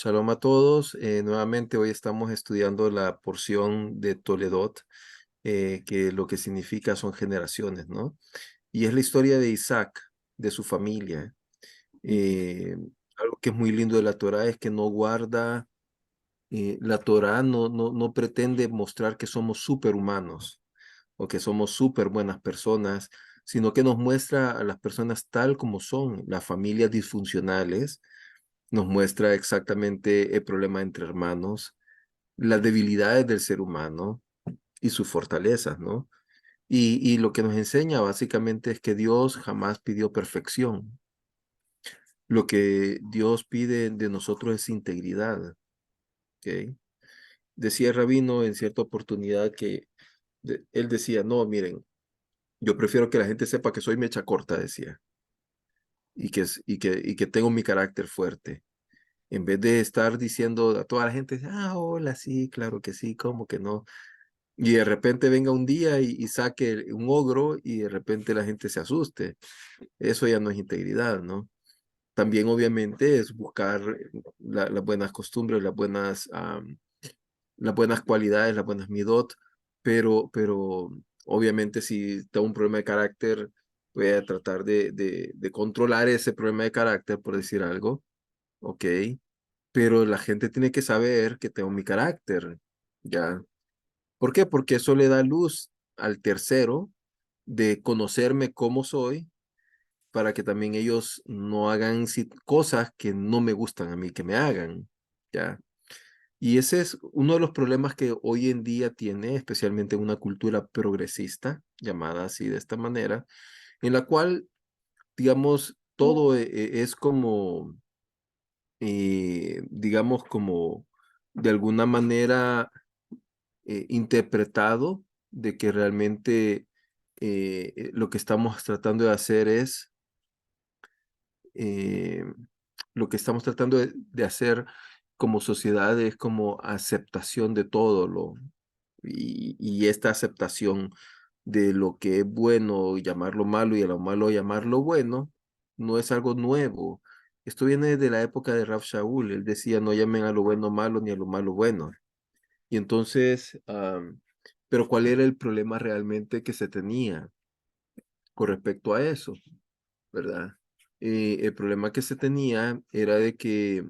Shalom a todos. Nuevamente hoy estamos estudiando la porción de Toledot, que lo que significa son generaciones, ¿no? Y es la historia de Isaac, de su familia. Eh, Algo que es muy lindo de la Torá es que no guarda, la Torá no pretende mostrar que somos superhumanos o que somos súper buenas personas, sino que nos muestra a las personas tal como son, las familias disfuncionales, nos muestra exactamente el problema entre hermanos, las debilidades del ser humano y sus fortalezas, ¿no? Y lo que nos enseña básicamente es que Dios jamás pidió perfección. Lo que Dios pide de nosotros es integridad, ¿ok? Decía el rabino en cierta oportunidad que él decía, no, miren, yo prefiero que la gente sepa que soy mecha corta, decía, y que tengo mi carácter fuerte. En vez de estar diciendo a toda la gente, hola, sí, claro que sí, ¿cómo que no? Y de repente venga un día y saque un ogro y de repente la gente se asuste. Eso ya no es integridad, ¿no? También obviamente es buscar las buenas costumbres, las buenas cualidades, las buenas midot, pero obviamente si tengo un problema de carácter, voy a tratar de controlar ese problema de carácter, por decir algo, ¿ok? Pero la gente tiene que saber que tengo mi carácter, ¿ya? ¿Por qué? Porque eso le da luz al tercero de conocerme cómo soy para que también ellos no hagan cosas que no me gustan a mí que me hagan, ¿ya? Y ese es uno de los problemas que hoy en día tiene, especialmente una cultura progresista, llamada así de esta manera, en la cual, digamos, todo es como, digamos, como de alguna manera interpretado de que realmente lo que estamos tratando de hacer es, eh, lo que estamos tratando de hacer como sociedad es como aceptación de todo y esta aceptación de lo que es bueno llamarlo malo y a lo malo llamarlo bueno, no es algo nuevo. Esto viene de la época de Rav Shaul. Él decía, no llamen a lo bueno malo ni a lo malo bueno. Y entonces, pero ¿cuál era el problema realmente que se tenía con respecto a eso, verdad? El problema que se tenía era de que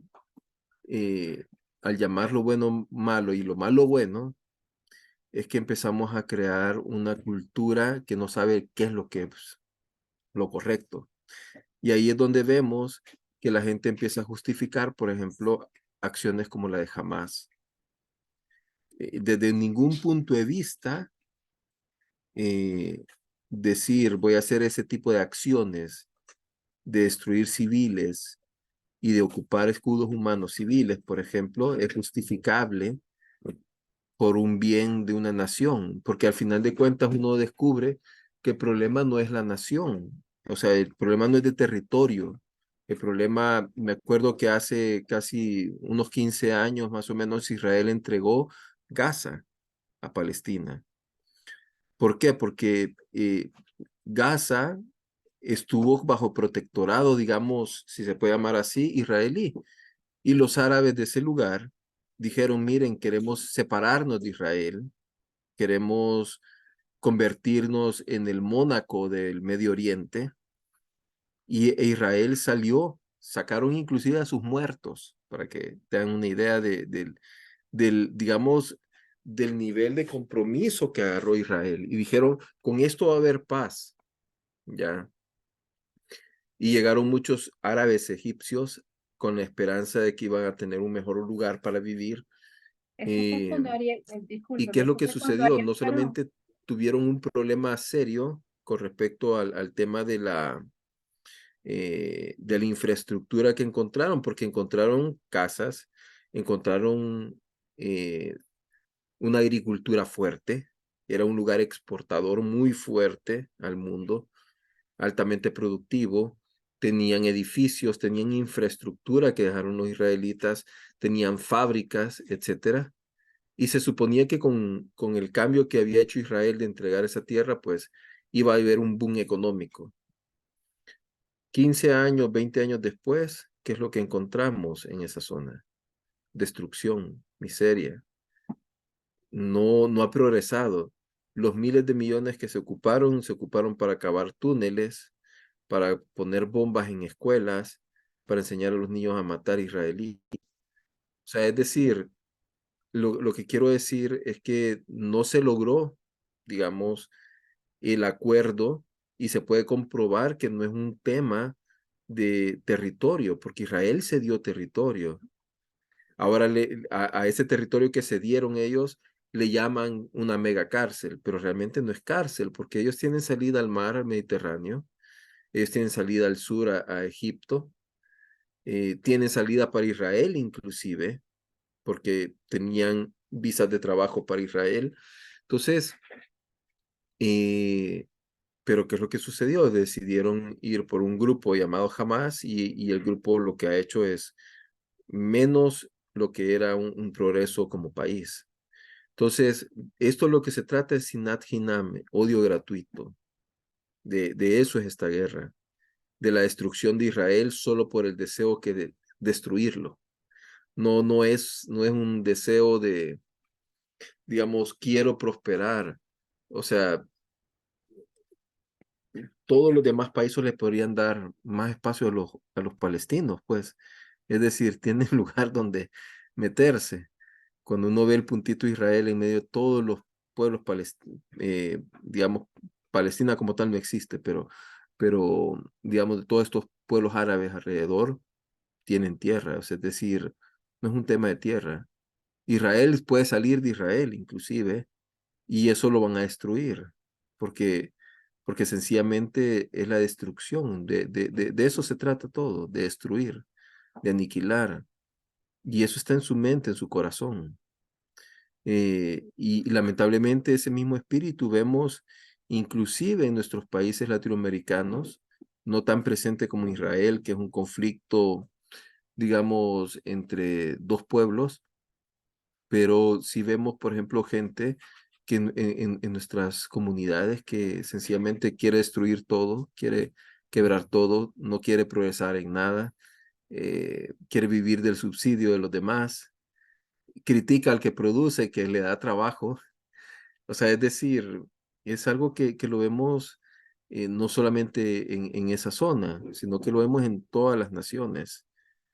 al llamar lo bueno malo y lo malo bueno, es que empezamos a crear una cultura que no sabe qué es lo que es lo correcto. Y ahí es donde vemos que la gente empieza a justificar, por ejemplo, acciones como la de Hamas. Desde ningún punto de vista, eh, decir voy a hacer ese tipo de acciones, de destruir civiles y de ocupar escudos humanos civiles, por ejemplo, es justificable por un bien de una nación, porque al final de cuentas uno descubre que el problema no es la nación, o sea, el problema no es de territorio, el problema, me acuerdo que hace casi unos 15 años más o menos Israel entregó Gaza a Palestina. ¿Por qué? Porque Gaza estuvo bajo protectorado, digamos, si se puede llamar así, israelí. Y los árabes de ese lugar dijeron, miren, queremos separarnos de Israel, queremos convertirnos en el Mónaco del Medio Oriente. E Israel salió, sacaron inclusive a sus muertos, para que tengan una idea digamos, del nivel de compromiso que agarró Israel. Y dijeron, con esto va a haber paz, ¿ya? Y llegaron muchos árabes egipcios con la esperanza de que iban a tener un mejor lugar para vivir. Eso fue Eh, cuando Ariel, ¿Y qué discúlpeme, es lo eso que fue cuando sucedió? Ariel No ganó. solamente tuvieron un problema serio con respecto al tema de la infraestructura que encontraron, porque encontraron casas, encontraron eh, una agricultura fuerte, era un lugar exportador muy fuerte al mundo, altamente productivo, tenían edificios, tenían infraestructura que dejaron los israelitas, tenían fábricas, etcétera. Y se suponía que con el cambio que había hecho Israel de entregar esa tierra, pues iba a haber un boom económico. 15 años, 20 años después, ¿qué es lo que encontramos en esa zona? destrucción, miseria. No ha progresado. Los miles de millones que se ocuparon para cavar túneles, para poner bombas en escuelas, para enseñar a los niños a matar israelíes. O sea, es decir, lo que quiero decir es que no se logró, digamos, el acuerdo y se puede comprobar que no es un tema de territorio, porque Israel se dio territorio. Ahora a ese territorio que se dieron ellos le llaman una mega cárcel, pero realmente no es cárcel, porque ellos tienen salida al mar, al Mediterráneo, ellos tienen salida al sur, a Egipto, tienen salida para Israel inclusive, porque tenían visas de trabajo para Israel. Entonces, eh, pero ¿qué es lo que sucedió? Decidieron ir por un grupo llamado Hamas y el grupo lo que ha hecho es menos lo que era un progreso como país. Entonces, esto lo que se trata es sinat hinam, odio gratuito. De eso es esta guerra, de la destrucción de Israel solo por el deseo que de destruirlo. No es un deseo de, digamos, quiero prosperar. O sea, todos los demás países le podrían dar más espacio a los palestinos, pues. Es decir, tienen lugar donde meterse. Cuando uno ve el puntito Israel en medio de todos los pueblos palestinos, digamos, Palestina como tal no existe, pero, digamos, de todos estos pueblos árabes alrededor tienen tierra, o sea, es decir, no es un tema de tierra. Israel puede salir de Israel, inclusive, y eso lo van a destruir, porque, porque sencillamente es la destrucción, de eso se trata todo, de destruir, de aniquilar, y eso está en su mente, en su corazón. Y lamentablemente ese mismo espíritu vemos inclusive en nuestros países latinoamericanos, no tan presente como Israel, que es un conflicto, digamos, entre dos pueblos, pero sí vemos, por ejemplo, gente que en nuestras comunidades que sencillamente quiere destruir todo, quiere quebrar todo, no quiere progresar en nada, quiere vivir del subsidio de los demás, critica al que produce, que le da trabajo. O sea, es decir, es algo que lo vemos no solamente en esa zona, sino que lo vemos en todas las naciones,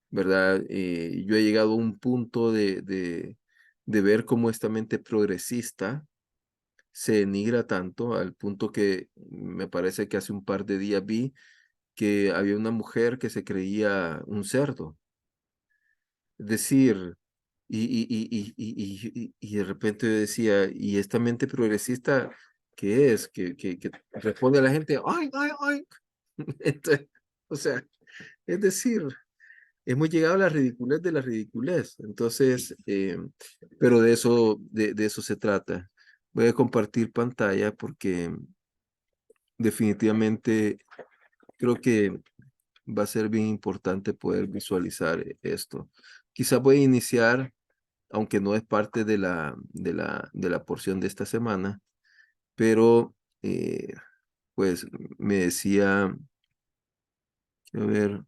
¿verdad? Yo he llegado a un punto de ver cómo esta mente progresista se denigra tanto al punto que me parece que hace un par de días vi que había una mujer que se creía un cerdo. Es decir, y de repente yo decía, ¿y esta mente progresista qué es? Que responde a la gente, ¡ay, ay, ay! Entonces, o sea, es decir, hemos llegado a la ridiculez de la ridiculez. Entonces, pero de eso se trata. Voy a compartir pantalla porque definitivamente creo que va a ser bien importante poder visualizar esto. Quizás voy a iniciar, aunque no es parte de la porción de esta semana, pero pues me decía, quiero ver,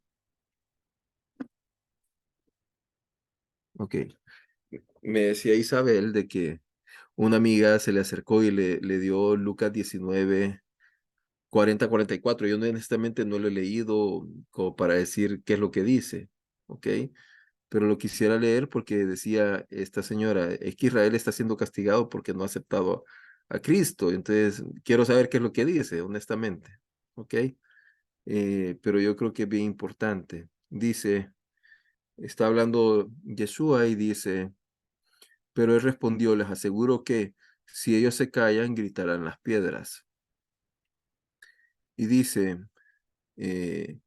ok, me decía Isabel de que una amiga se le acercó y le dio Lucas 19, 40-44. Yo honestamente no lo he leído como para decir qué es lo que dice, ok, pero lo quisiera leer porque decía esta señora, es que Israel está siendo castigado porque no ha aceptado a Cristo. Entonces, quiero saber qué es lo que dice, honestamente. ¿Ok? Pero yo creo que es bien importante. Dice, está hablando Yeshua y dice, pero él respondió, les aseguro que si ellos se callan, gritarán las piedras. Y dice, eh,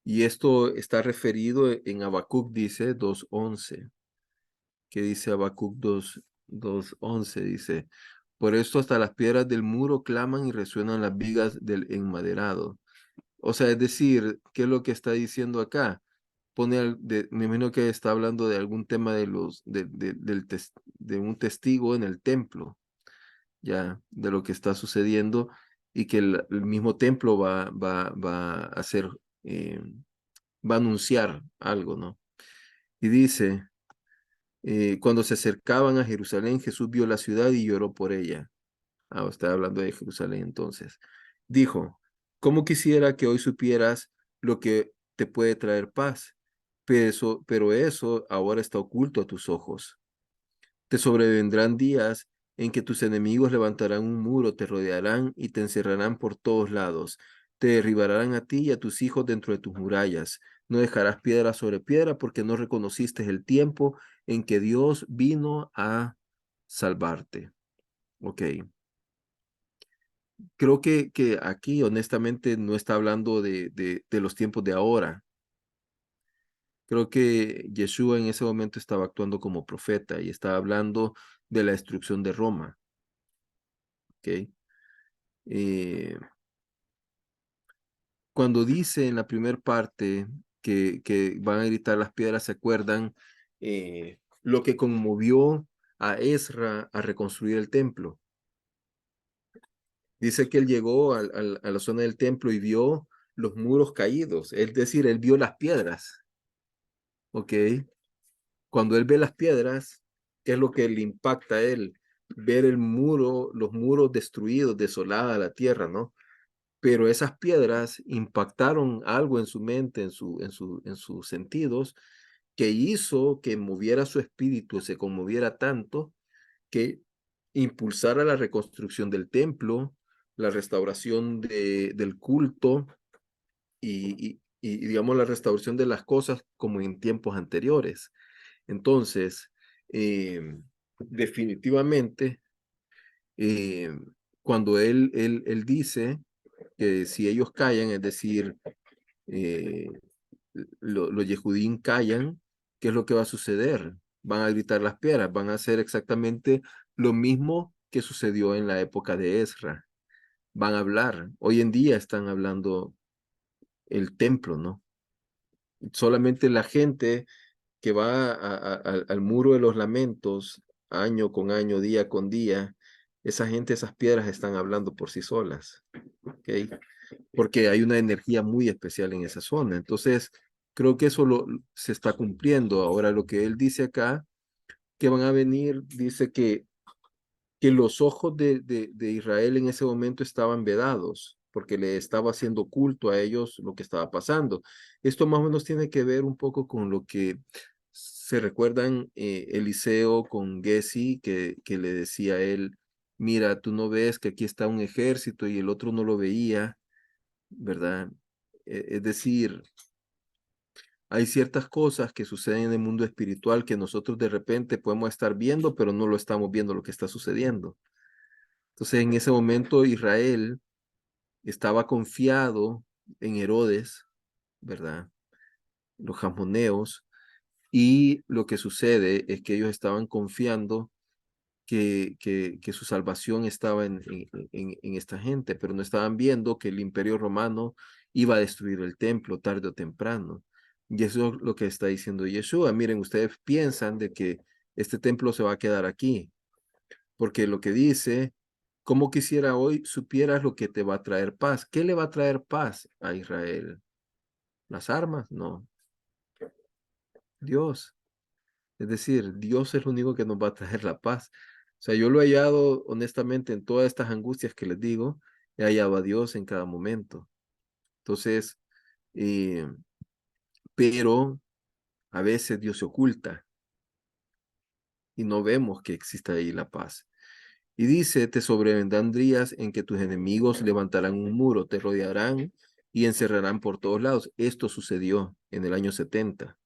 y esto está referido en Habacuc, dice 2:11. Que dice Habacuc 2:11, dice, por esto hasta las piedras del muro claman y resuenan las vigas del enmaderado. O sea, es decir, ¿qué es lo que está diciendo acá? Me imagino que está hablando de algún tema de un testigo en el templo, ya, de lo que está sucediendo y que el mismo templo va a hacer, va a anunciar algo, ¿no? Y dice, Cuando se acercaban a Jerusalén, Jesús vio la ciudad y lloró por ella. Está hablando de Jerusalén entonces. Dijo, ¿cómo quisiera que hoy supieras lo que te puede traer paz? Pero eso ahora está oculto a tus ojos. Te sobrevendrán días en que tus enemigos levantarán un muro, te rodearán y te encerrarán por todos lados. Te derribarán a ti y a tus hijos dentro de tus murallas. No dejarás piedra sobre piedra porque no reconociste el tiempo en que Dios vino a salvarte. Ok. Creo que aquí honestamente no está hablando de los tiempos de ahora. Creo que Yeshua en ese momento estaba actuando como profeta y estaba hablando de la destrucción de Roma. ¿Ok? Eh, Cuando dice en la primera parte que van a gritar las piedras, ¿se acuerdan lo que conmovió a Ezra a reconstruir el templo? Dice que él llegó a la zona del templo y vio los muros caídos, es decir, él vio las piedras, ¿ok? Cuando él ve las piedras, ¿qué es lo que le impacta a él? Ver el muro, los muros destruidos, desolada la tierra, ¿no? Pero esas piedras impactaron algo en su mente, en sus sentidos, que hizo que moviera su espíritu, se conmoviera tanto, que impulsara la reconstrucción del templo, la restauración del culto digamos, la restauración de las cosas como en tiempos anteriores. Entonces, definitivamente, eh, cuando él dice que si ellos callan, es decir, eh, los Yehudín callan, ¿qué es lo que va a suceder? Van a gritar las piedras, van a hacer exactamente lo mismo que sucedió en la época de Ezra. Van a hablar. Hoy en día están hablando el templo, ¿no? Solamente la gente que va al muro de los lamentos, año con año, día con día, esa gente, esas piedras están hablando por sí solas, ¿ok? Porque hay una energía muy especial en esa zona. Entonces, creo que eso se está cumpliendo. Ahora, lo que él dice acá, que van a venir, dice que los ojos de Israel en ese momento estaban vedados, porque le estaba haciendo culto a ellos lo que estaba pasando. Esto más o menos tiene que ver un poco con lo que se recuerdan Eliseo con Gesi, que le decía a él, mira, tú no ves que aquí está un ejército y el otro no lo veía, ¿verdad? Es decir, hay ciertas cosas que suceden en el mundo espiritual que nosotros de repente podemos estar viendo, pero no lo estamos viendo lo que está sucediendo. Entonces, en ese momento Israel estaba confiado en Herodes, ¿verdad? Los jasmoneos, y lo que sucede es que ellos estaban confiando que su salvación estaba en esta gente, pero no estaban viendo que el imperio romano iba a destruir el templo tarde o temprano. Y eso es lo que está diciendo Yeshua. Miren, ustedes piensan de que este templo se va a quedar aquí, porque lo que dice, como quisiera hoy supieras lo que te va a traer paz. ¿Qué le va a traer paz a Israel? ¿Las armas? No, Dios. Es decir, Dios es lo único que nos va a traer la paz. O sea, yo lo he hallado honestamente en todas estas angustias que les digo, he hallado a Dios en cada momento. Entonces, eh, pero a veces Dios se oculta y no vemos que exista ahí la paz. Y dice, te sobrevendrán días en que tus enemigos levantarán un muro, te rodearán y encerrarán por todos lados. Esto sucedió en el año 70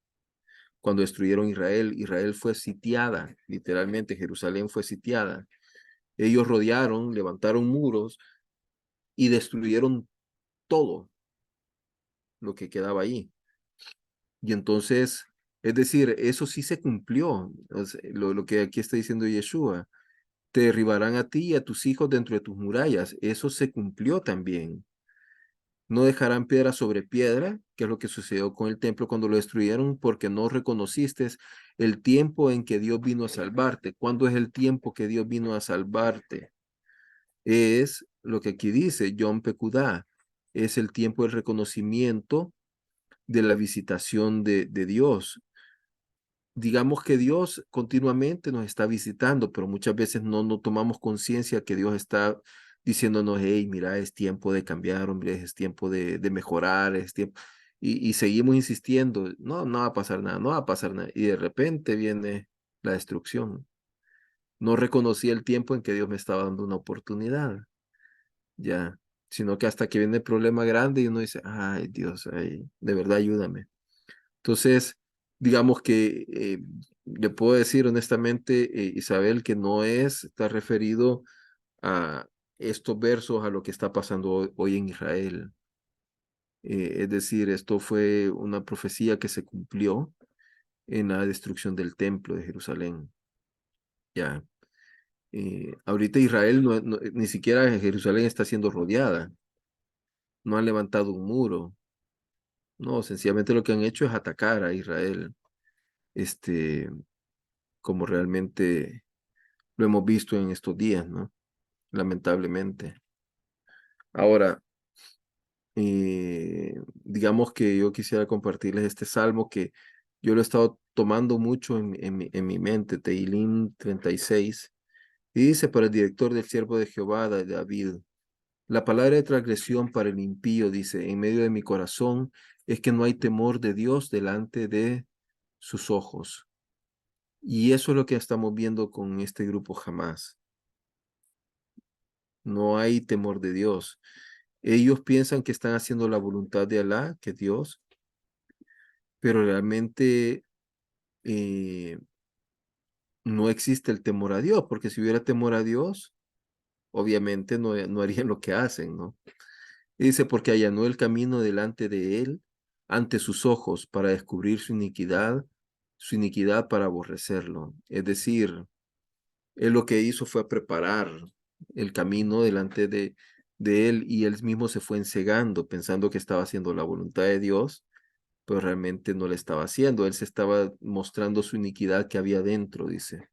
cuando destruyeron Israel. Israel fue sitiada, literalmente Jerusalén fue sitiada. Ellos rodearon, levantaron muros y destruyeron todo lo que quedaba ahí. Y entonces, es decir, eso sí se cumplió, o sea, lo que aquí está diciendo Yeshua. Te derribarán a ti y a tus hijos dentro de tus murallas. Eso se cumplió también. No dejarán piedra sobre piedra, que es lo que sucedió con el templo cuando lo destruyeron, porque no reconociste el tiempo en que Dios vino a salvarte. ¿Cuándo es el tiempo que Dios vino a salvarte? Es lo que aquí dice John Pecudá, es el tiempo del reconocimiento de la visitación de Dios. digamos que Dios continuamente nos está visitando, pero muchas veces no tomamos conciencia que Dios está diciéndonos, hey, mira, es tiempo de cambiar, hombre, es tiempo de mejorar, es tiempo. Y seguimos insistiendo, no, no va a pasar nada, no va a pasar nada. Y de repente viene la destrucción. No reconocí el tiempo en que Dios me estaba dando una oportunidad, ya, sino que hasta que viene el problema grande y uno dice, ay, Dios, ay, de verdad ayúdame. Entonces, digamos que le puedo decir honestamente, Isabel, que no está referido a estos versos, a lo que está pasando hoy en Israel. Es decir, esto fue una profecía que se cumplió en la destrucción del templo de Jerusalén. Ya. Ahorita Israel, ni siquiera Jerusalén está siendo rodeada, no han levantado un muro, no, sencillamente lo que han hecho es atacar a Israel, este, como realmente lo hemos visto en estos días, ¿no? Lamentablemente. Ahora, digamos que yo quisiera compartirles este salmo que yo lo he estado tomando mucho en mi mente, Tehilim 36, y dice para el director del siervo de Jehová, de David, la palabra de transgresión para el impío, dice, en medio de mi corazón, es que no hay temor de Dios delante de sus ojos. Y eso es lo que estamos viendo con este grupo jamás. No hay temor de Dios. Ellos piensan que están haciendo la voluntad de Alá, que Dios, pero realmente no existe el temor a Dios, porque si hubiera temor a Dios, obviamente no harían lo que hacen, ¿no? Y dice, porque allanó el camino delante de él, ante sus ojos, para descubrir su iniquidad para aborrecerlo. Es decir, él lo que hizo fue preparar el camino delante de él y él mismo se fue ensegando, pensando que estaba haciendo la voluntad de Dios, pero realmente no la estaba haciendo. Él se estaba mostrando su iniquidad que había dentro, dice.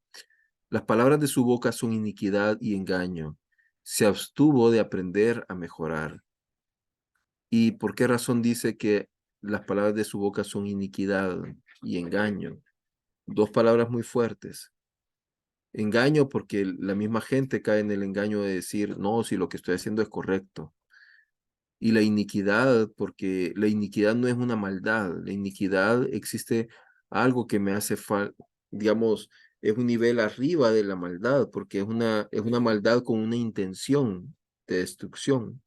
Las palabras de su boca son iniquidad y engaño. Se abstuvo de aprender a mejorar. ¿Y por qué razón dice que las palabras de su boca son iniquidad y engaño? Dos palabras muy fuertes. Engaño porque la misma gente cae en el engaño de decir, no, si lo que estoy haciendo es correcto. Y la iniquidad, porque la iniquidad no es una maldad, la iniquidad existe algo que me hace digamos, es un nivel arriba de la maldad, porque es una maldad con una intención de destrucción.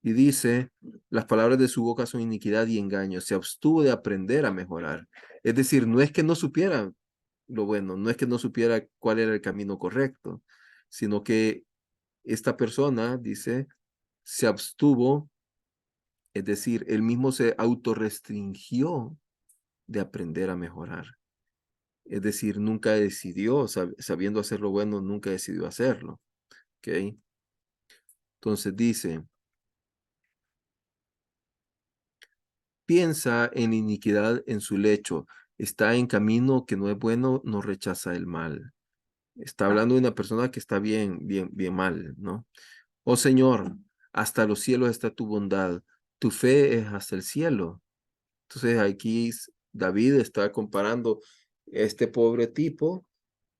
Y dice, las palabras de su boca son iniquidad y engaño, se abstuvo de aprender a mejorar. Es decir, no es que no supiera lo bueno, no es que no supiera cuál era el camino correcto, sino que esta persona, dice, se abstuvo, es decir, él mismo se autorrestringió de aprender a mejorar. Es decir, nunca decidió, sabiendo hacer lo bueno, nunca decidió hacerlo. ¿Ok? Entonces dice, piensa en iniquidad en su lecho, está en camino que no es bueno, no rechaza el mal. Está hablando de una persona que está bien mal, ¿no? Oh Señor, hasta los cielos está tu bondad, tu fe es hasta el cielo. Entonces aquí David está comparando este pobre tipo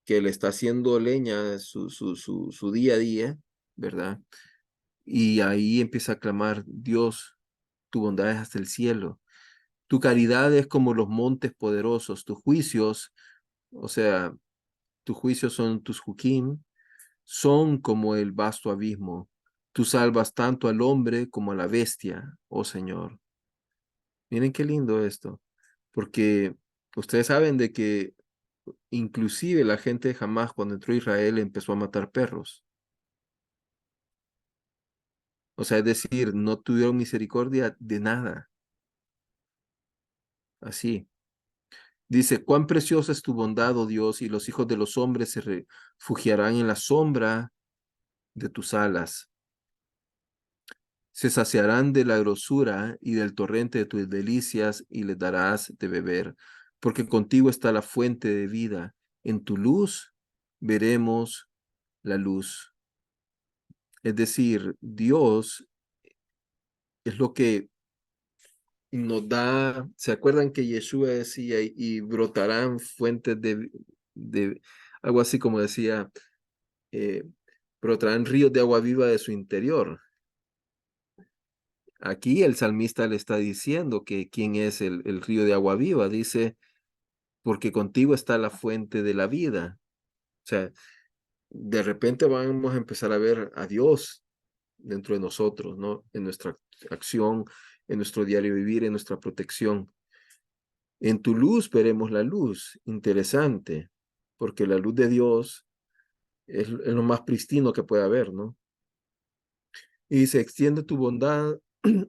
que le está haciendo leña su día a día, ¿verdad? Y ahí empieza a clamar, Dios, tu bondad es hasta el cielo. Tu caridad es como los montes poderosos, tus juicios, o sea, tus juicios son tus juquim, son como el vasto abismo. Tú salvas tanto al hombre como a la bestia, oh Señor. Miren qué lindo esto, porque ustedes saben de que inclusive la gente jamás cuando entró a Israel empezó a matar perros. O sea, es decir, no tuvieron misericordia de nada. Así. Dice, cuán preciosa es tu bondad, oh Dios, y los hijos de los hombres se refugiarán en la sombra de tus alas. Se saciarán de la grosura y del torrente de tus delicias y les darás de beber, porque contigo está la fuente de vida. En tu luz veremos la luz. Es decir, Dios es lo que nos da, ¿se acuerdan que Yeshua decía, y brotarán fuentes de algo así como decía, eh, brotarán ríos de agua viva de su interior? Aquí el salmista le está diciendo que quién es el río de agua viva. Dice, porque contigo está la fuente de la vida. O sea, de repente vamos a empezar a ver a Dios dentro de nosotros, ¿no? En nuestra acción, en nuestro diario vivir, en nuestra protección. En tu luz veremos la luz. Interesante, porque la luz de Dios es lo más pristino que puede haber, ¿no? Y se extiende tu bondad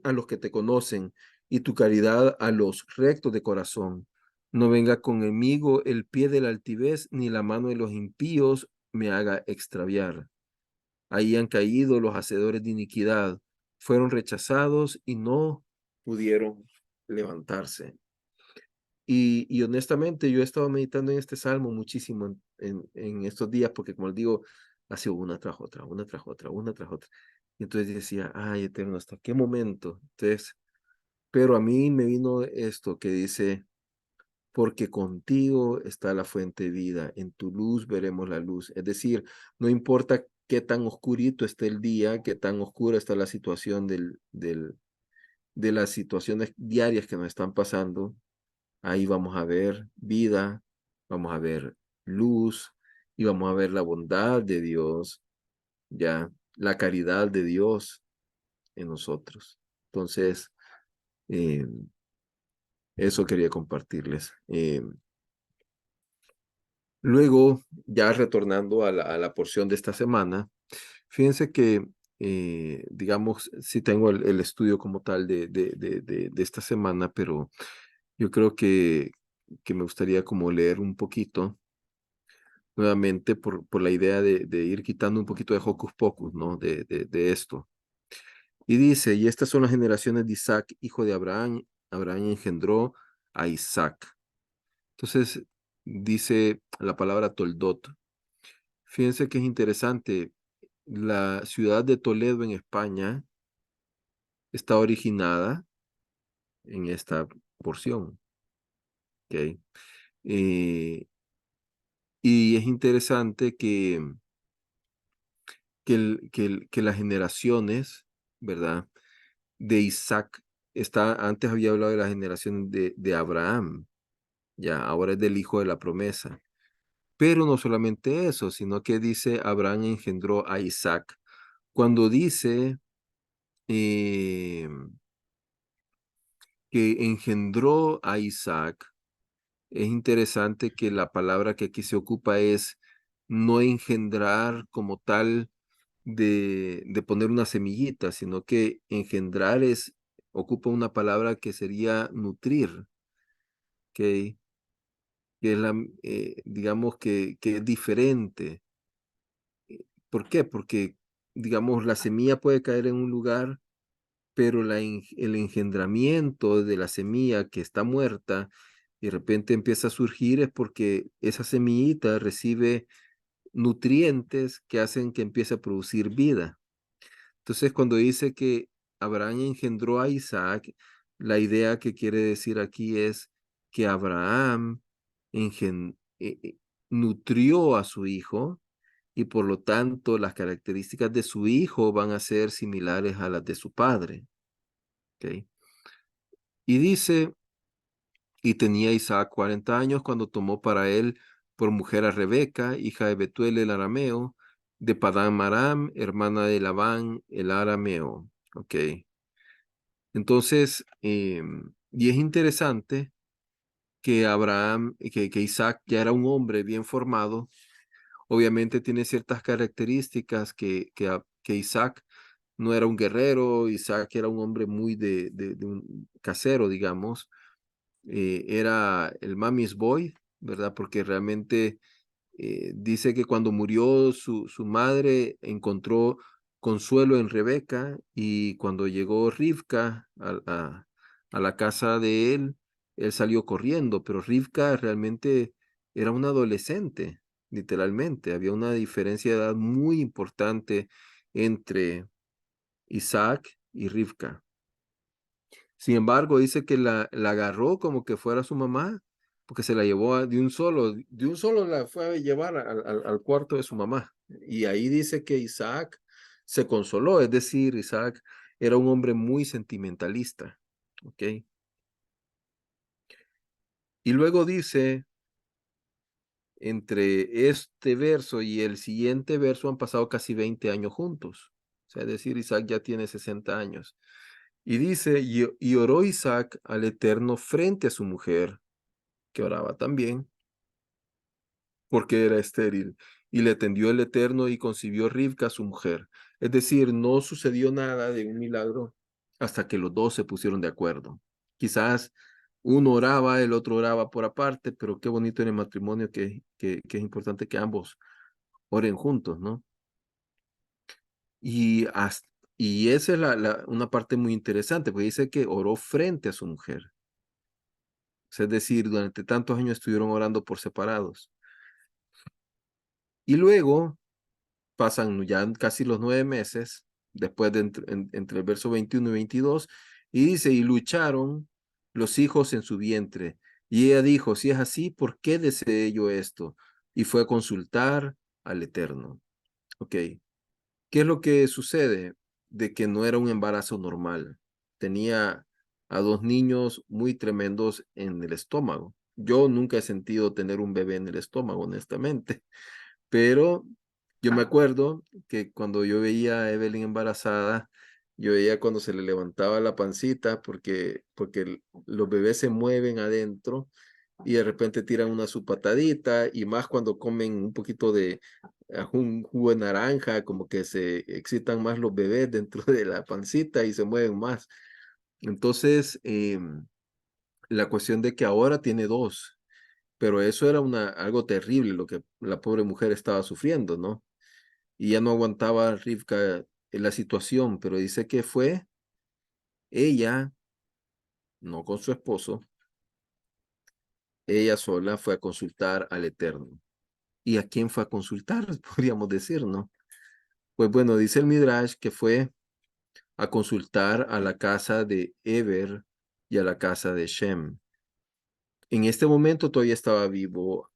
a los que te conocen y tu caridad a los rectos de corazón. No venga conmigo el pie de la altivez, ni la mano de los impíos me haga extraviar. Ahí han caído los hacedores de iniquidad, fueron rechazados y no pudieron levantarse. Y honestamente yo he estado meditando en este salmo muchísimo en estos días, porque como les digo, ha sido una tras otra, una tras otra, una tras otra. Y entonces decía, ay, Eterno, ¿hasta qué momento? Entonces, pero a mí me vino esto que dice, porque contigo está la fuente de vida, en tu luz veremos la luz. Es decir, no importa qué tan oscurito esté el día, qué tan oscura está la situación de las situaciones diarias que nos están pasando, ahí vamos a ver vida, vamos a ver luz y vamos a ver la bondad de Dios, ya, la caridad de Dios en nosotros. Entonces, eh, eso quería compartirles. Luego, ya retornando a la porción de esta semana, fíjense que, digamos, sí tengo el estudio como tal de esta semana, pero yo creo que me gustaría como leer un poquito nuevamente por la idea de ir quitando un poquito de hocus pocus, ¿no? De esto. Y dice, y estas son las generaciones de Isaac, hijo de Abraham. Abraham engendró a Isaac. Entonces, dice la palabra Toldot. Fíjense que es interesante. La ciudad de Toledo en España está originada en esta porción. ¿Ok? Eh, y es interesante que las generaciones, ¿verdad? De Isaac, antes había hablado de la generación de Abraham, ya, ahora es del hijo de la promesa. Pero no solamente eso, sino que dice Abraham engendró a Isaac. Cuando dice eh, que engendró a Isaac, es interesante que la palabra que aquí se ocupa es no engendrar como tal de poner una semillita, sino que engendrar ocupa una palabra que sería nutrir, que es digamos que es diferente. ¿Por qué? Porque, digamos, la semilla puede caer en un lugar, pero el engendramiento de la semilla que está muerta y de repente empieza a surgir es porque esa semillita recibe nutrientes que hacen que empiece a producir vida. Entonces, cuando dice que Abraham engendró a Isaac, la idea que quiere decir aquí es que Abraham nutrió a su hijo y por lo tanto las características de su hijo van a ser similares a las de su padre. ¿Ok? Y dice, y tenía Isaac 40 años cuando tomó para él por mujer a Rebeca, hija de Betuel el arameo, de Padán Aram, hermana de Labán el arameo. Ok. Entonces, y es interesante que que Isaac ya era un hombre bien formado. Obviamente tiene ciertas características que Isaac no era un guerrero. Isaac era un hombre muy de un casero, digamos. Era el mami's boy, ¿verdad? Porque realmente dice que cuando murió su madre encontró consuelo en Rebeca y cuando llegó Rivka a la casa de él salió corriendo, pero Rivka realmente era una adolescente, literalmente. Había una diferencia de edad muy importante entre Isaac y Rivka. Sin embargo, dice que la agarró como que fuera su mamá, porque se la llevó de un solo la fue a llevar al cuarto de su mamá. Y ahí dice que Isaac se consoló, es decir, Isaac era un hombre muy sentimentalista, ¿ok? Y luego dice, entre este verso y el siguiente verso han pasado casi 20 años juntos. O sea, es decir, Isaac ya tiene 60 años. Y dice, y oró Isaac al Eterno frente a su mujer, que oraba también, porque era estéril. Y le tendió el Eterno y concibió Rivka, su mujer. Es decir, no sucedió nada de un milagro hasta que los dos se pusieron de acuerdo. Quizás uno oraba, el otro oraba por aparte, pero qué bonito en el matrimonio que es importante que ambos oren juntos, ¿no? Y, y esa es una parte muy interesante, porque dice que oró frente a su mujer. Es decir, durante tantos años estuvieron orando por separados. Y luego pasan ya casi los 9 meses, después de entre el verso 21 y 22, y dice, y lucharon los hijos en su vientre. Y ella dijo, si es así, ¿por qué deseé yo esto? Y fue a consultar al Eterno. Ok, ¿qué es lo que sucede? De que no era un embarazo normal. Tenía a dos niños muy tremendos en el estómago. Yo nunca he sentido tener un bebé en el estómago, honestamente, pero yo me acuerdo que cuando yo veía a Evelyn embarazada, yo veía cuando se le levantaba la pancita, porque los bebés se mueven adentro y de repente tiran una su patadita, y más cuando comen un poquito de un jugo de naranja, como que se excitan más los bebés dentro de la pancita y se mueven más. Entonces, la cuestión de que ahora tiene dos, pero eso era algo terrible lo que la pobre mujer estaba sufriendo, ¿no? Y ya no aguantaba Rivka en la situación, pero dice que fue ella, no con su esposo, ella sola fue a consultar al Eterno. ¿Y a quién fue a consultar? Podríamos decir, ¿no? Pues bueno, dice el Midrash que fue a consultar a la casa de Eber y a la casa de Shem. En este momento todavía estaba vivo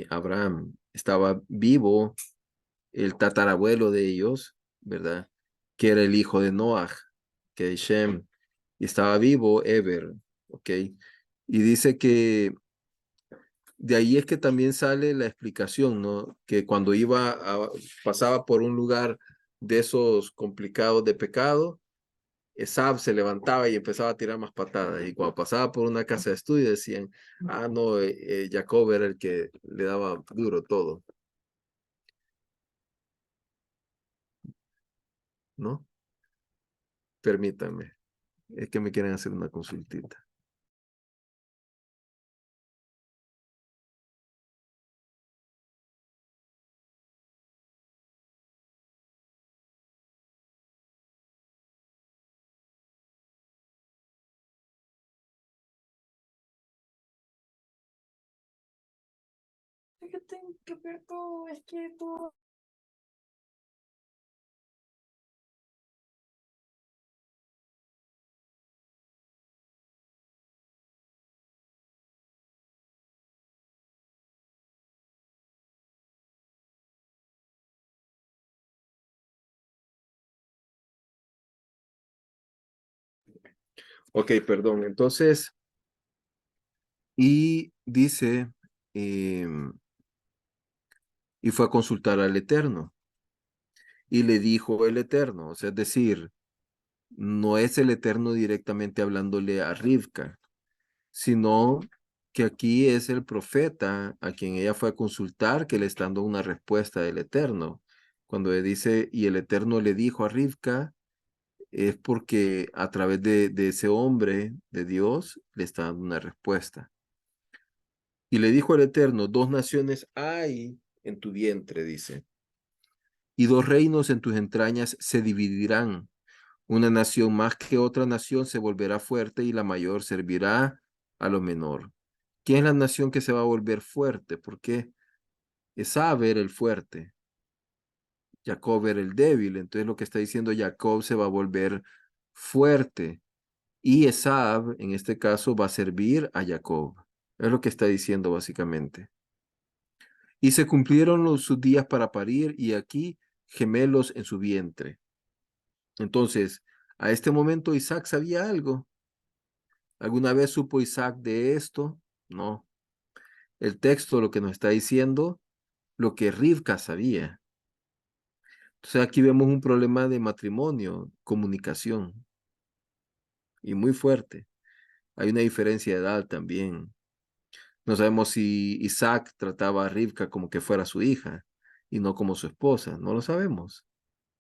Abraham, estaba vivo el tatarabuelo de ellos, ¿verdad? Que era el hijo de Noah, que es Shem, y estaba vivo Eber, ¿ok? Y dice que de ahí es que también sale la explicación, ¿no? Que cuando pasaba por un lugar de esos complicados de pecado, Esab se levantaba y empezaba a tirar más patadas. Y cuando pasaba por una casa de estudio decían, ah, no, Jacob era el que le daba duro todo, ¿no? Permítanme, es que me quieren hacer una consultita. Es que tengo que ver todo, es que todo. Ok, perdón. Entonces, y dice, y fue a consultar al Eterno. Y le dijo el Eterno, o sea, es decir, no es el Eterno directamente hablándole a Rivka, sino que aquí es el profeta a quien ella fue a consultar que le está dando una respuesta del Eterno. Cuando le dice, y el Eterno le dijo a Rivka, es porque a través de ese hombre de Dios le está dando una respuesta. Y le dijo el Eterno, dos naciones hay en tu vientre, dice, y dos reinos en tus entrañas se dividirán. Una nación más que otra nación se volverá fuerte y la mayor servirá a lo menor. ¿Quién es la nación que se va a volver fuerte? Porque Esab era el fuerte, Jacob era el débil. Entonces lo que está diciendo Jacob se va a volver fuerte. Y Esav, en este caso, va a servir a Jacob. Es lo que está diciendo básicamente. Y se cumplieron sus días para parir, y aquí gemelos en su vientre. Entonces, a este momento Isaac sabía algo. ¿Alguna vez supo Isaac de esto? No. El texto lo que nos está diciendo, lo que Rivka sabía. Entonces aquí vemos un problema de matrimonio, comunicación, y muy fuerte. Hay una diferencia de edad también. No sabemos si Isaac trataba a Rivka como que fuera su hija y no como su esposa. No lo sabemos.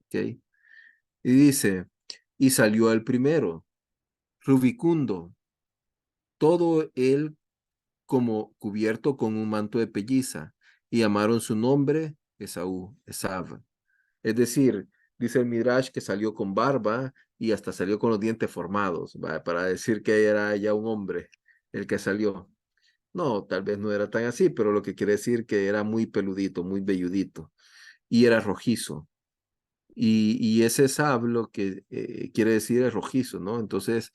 ¿Ok? Y dice, y salió el primero, rubicundo, todo él como cubierto con un manto de pelliza, y llamaron su nombre Esaú, Esav. Es decir, dice el Midrash que salió con barba y hasta salió con los dientes formados, ¿va? Para decir que era ya un hombre el que salió. No, tal vez no era tan así, pero lo que quiere decir que era muy peludito, muy velludito, y era rojizo. Y ese Esav lo que quiere decir es rojizo, ¿no? Entonces,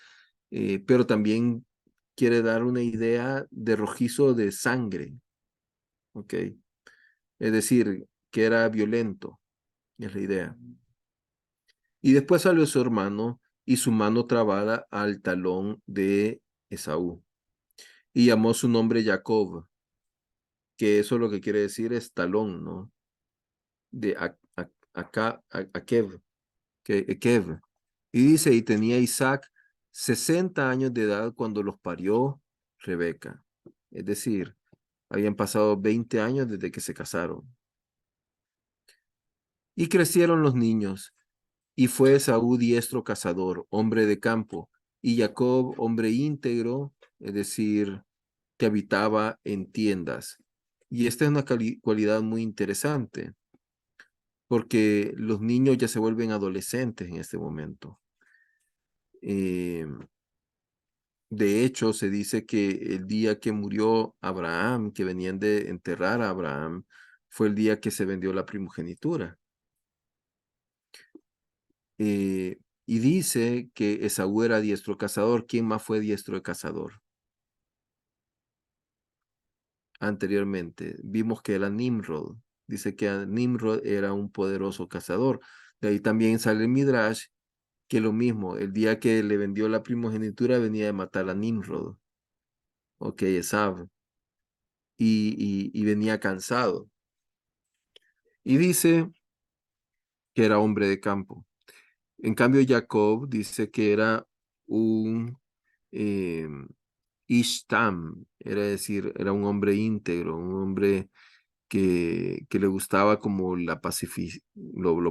pero también quiere dar una idea de rojizo de sangre, ¿ok? Es decir, que era violento, es la idea. Y después salió su hermano y su mano trabada al talón de Esaú. Y llamó su nombre Jacob, que eso lo que quiere decir es talón, ¿no? De Akev, Ekev. Y dice, y tenía Isaac 60 años de edad cuando los parió Rebeca. Es decir, habían pasado 20 años desde que se casaron. Y crecieron los niños. Y fue Esaú diestro cazador, hombre de campo, y Jacob hombre íntegro, es decir, que habitaba en tiendas. Y esta es una cualidad muy interesante, porque los niños ya se vuelven adolescentes en este momento. Eh, de hecho, se dice que el día que murió Abraham, que venían de enterrar a Abraham, fue el día que se vendió la primogenitura. Eh, y dice que Esaú era diestro cazador. ¿Quién más fue diestro de cazador? Anteriormente vimos que era Nimrod. Dice que Nimrod era un poderoso cazador. De ahí también sale el Midrash, que lo mismo, el día que le vendió la primogenitura venía de matar a Nimrod, ok, Esaú, y venía cansado. Y dice que era hombre de campo. En cambio, Jacob dice que era un eh, Ishtam, era decir, era un hombre íntegro, un hombre que le gustaba como lo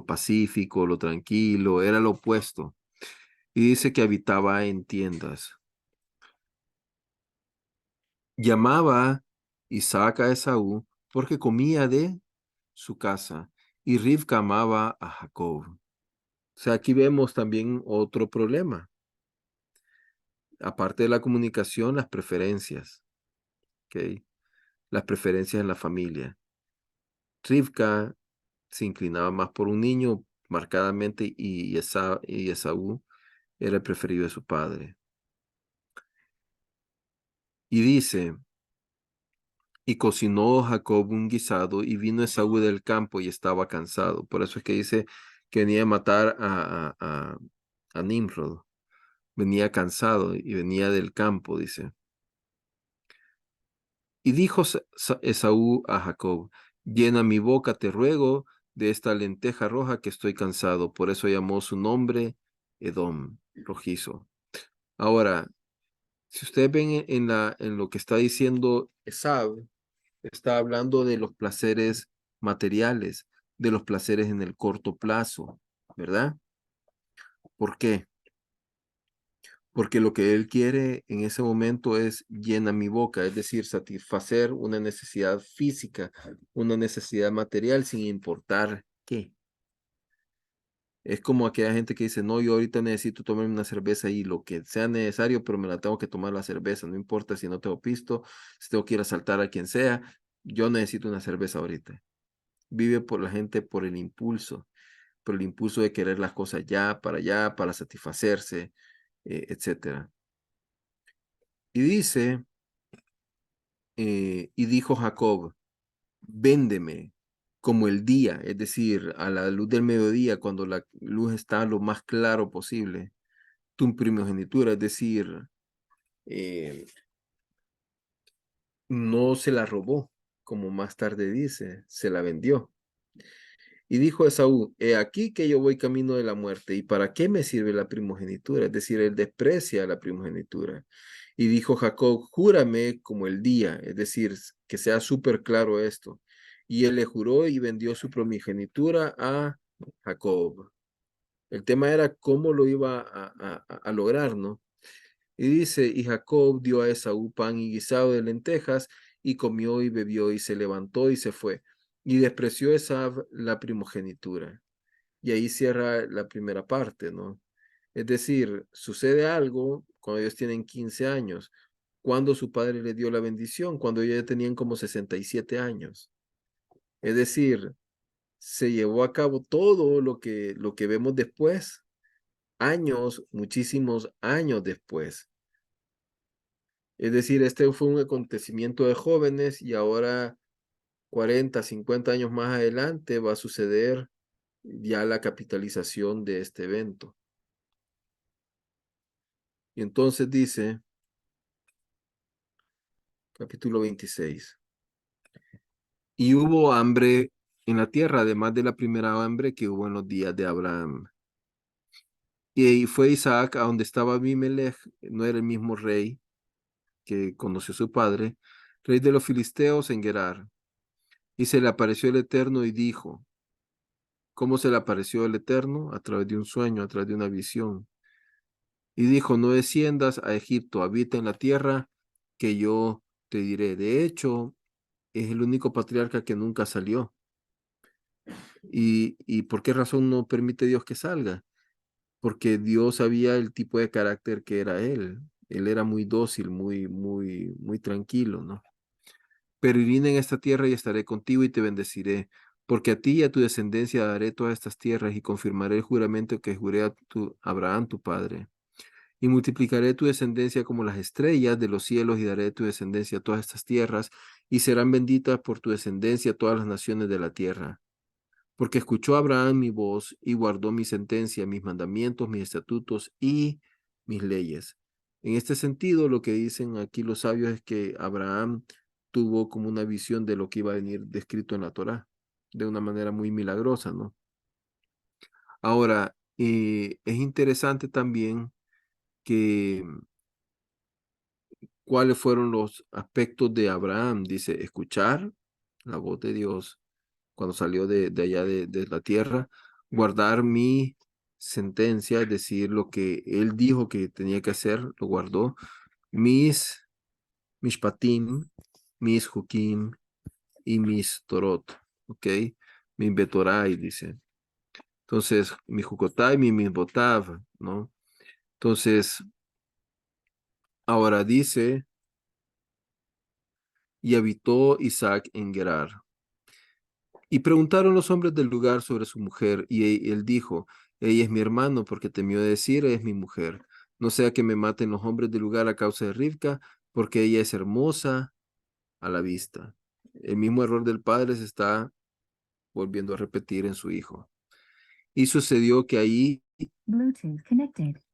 pacífico, lo tranquilo, era lo opuesto. Y dice que habitaba en tiendas. Llamaba Isaac a Esaú porque comía de su casa, y Rivka amaba a Jacob. O sea, aquí vemos también otro problema. Aparte de la comunicación, las preferencias, ¿ok? Las preferencias en la familia. Rivka se inclinaba más por un niño marcadamente, y Esaú era el preferido de su padre. Y dice, y cocinó Jacob un guisado, y vino Esaú del campo y estaba cansado. Por eso es que dice que venía a matar a Nimrod. Venía cansado y venía del campo, dice. Y dijo Esaú a Jacob, llena mi boca, te ruego, de esta lenteja roja que estoy cansado. Por eso llamó su nombre Edom, rojizo. Ahora, si ustedes ven en lo que está diciendo Esaú, está hablando de los placeres materiales, de los placeres en el corto plazo, ¿verdad? ¿Por qué? Porque lo que él quiere en ese momento es llena mi boca, es decir, satisfacer una necesidad física, una necesidad material sin importar qué. Es como aquella gente que dice, no, yo ahorita necesito tomarme una cerveza y lo que sea necesario, pero me la tengo que tomar la cerveza, no importa si no tengo pisto, si tengo que ir a saltar a quien sea, yo necesito una cerveza ahorita. Vive por la gente por el impulso de querer las cosas ya, para satisfacerse. etcétera. Y dice, y dijo Jacob, véndeme como el día, es decir, a la luz del mediodía, cuando la luz está lo más claro posible, tu primogenitura, es decir, eh, no se la robó, como más tarde dice, se la vendió. Y dijo Esaú, he aquí que yo voy camino de la muerte, ¿y para qué me sirve la primogenitura? Es decir, él desprecia la primogenitura. Y dijo Jacob, júrame como el día, es decir, que sea súper claro esto. Y él le juró y vendió su primogenitura a Jacob. El tema era cómo lo iba a lograr, ¿no? Y dice, y Jacob dio a Esaú pan y guisado de lentejas, y comió y bebió, y se levantó y se fue. Y despreció Esaú la primogenitura. Y ahí cierra la primera parte, ¿no? Es decir, sucede algo cuando ellos tienen 15 años, cuando su padre le dio la bendición, cuando ellos ya tenían como 67 años. Es decir, se llevó a cabo todo lo que vemos después, años, muchísimos años después. Es decir, este fue un acontecimiento de jóvenes y ahora 40, 50 años más adelante va a suceder ya la capitalización de este evento. Y entonces dice, capítulo 26, y hubo hambre en la tierra, además de la primera hambre que hubo en los días de Abraham. Y fue Isaac a donde estaba Abimelech, no era el mismo rey que conoció a su padre, rey de los filisteos en Gerar. Y se le apareció el Eterno y dijo, ¿cómo se le apareció el Eterno? A través de un sueño, a través de una visión. Y dijo, no desciendas a Egipto, habita en la tierra que yo te diré. De hecho, es el único patriarca que nunca salió. ¿Y por qué razón no permite Dios que salga? Porque Dios sabía el tipo de carácter que era él. Él era muy dócil, muy tranquilo, ¿no? Pero iré en esta tierra y estaré contigo y te bendeciré, porque a ti y a tu descendencia daré todas estas tierras y confirmaré el juramento que juré a Abraham tu padre. Y multiplicaré tu descendencia como las estrellas de los cielos y daré tu descendencia a todas estas tierras y serán benditas por tu descendencia todas las naciones de la tierra. Porque escuchó Abraham mi voz y guardó mi sentencia, mis mandamientos, mis estatutos y mis leyes. En este sentido, lo que dicen aquí los sabios es que Abraham tuvo como una visión de lo que iba a venir descrito en la Torá, de una manera muy milagrosa, ¿no? Ahora, es interesante también que cuáles fueron los aspectos de Abraham. Dice, escuchar la voz de Dios cuando salió de allá de la tierra, guardar mi sentencia, es decir, lo que él dijo que tenía que hacer, lo guardó, mis mishpatim, mis hukim y mis torot, ¿ok? Mi betorai, dice. Entonces, mi jukotai, mi misbotav, ¿no? Entonces, ahora dice, y habitó Isaac en Gerar. Y preguntaron los hombres del lugar sobre su mujer, y él dijo, ella es mi hermano, porque temió decir, es mi mujer. No sea que me maten los hombres del lugar a causa de Rivka, porque ella es hermosa a la vista. El mismo error del padre se está volviendo a repetir en su hijo. Y sucedió que ahí,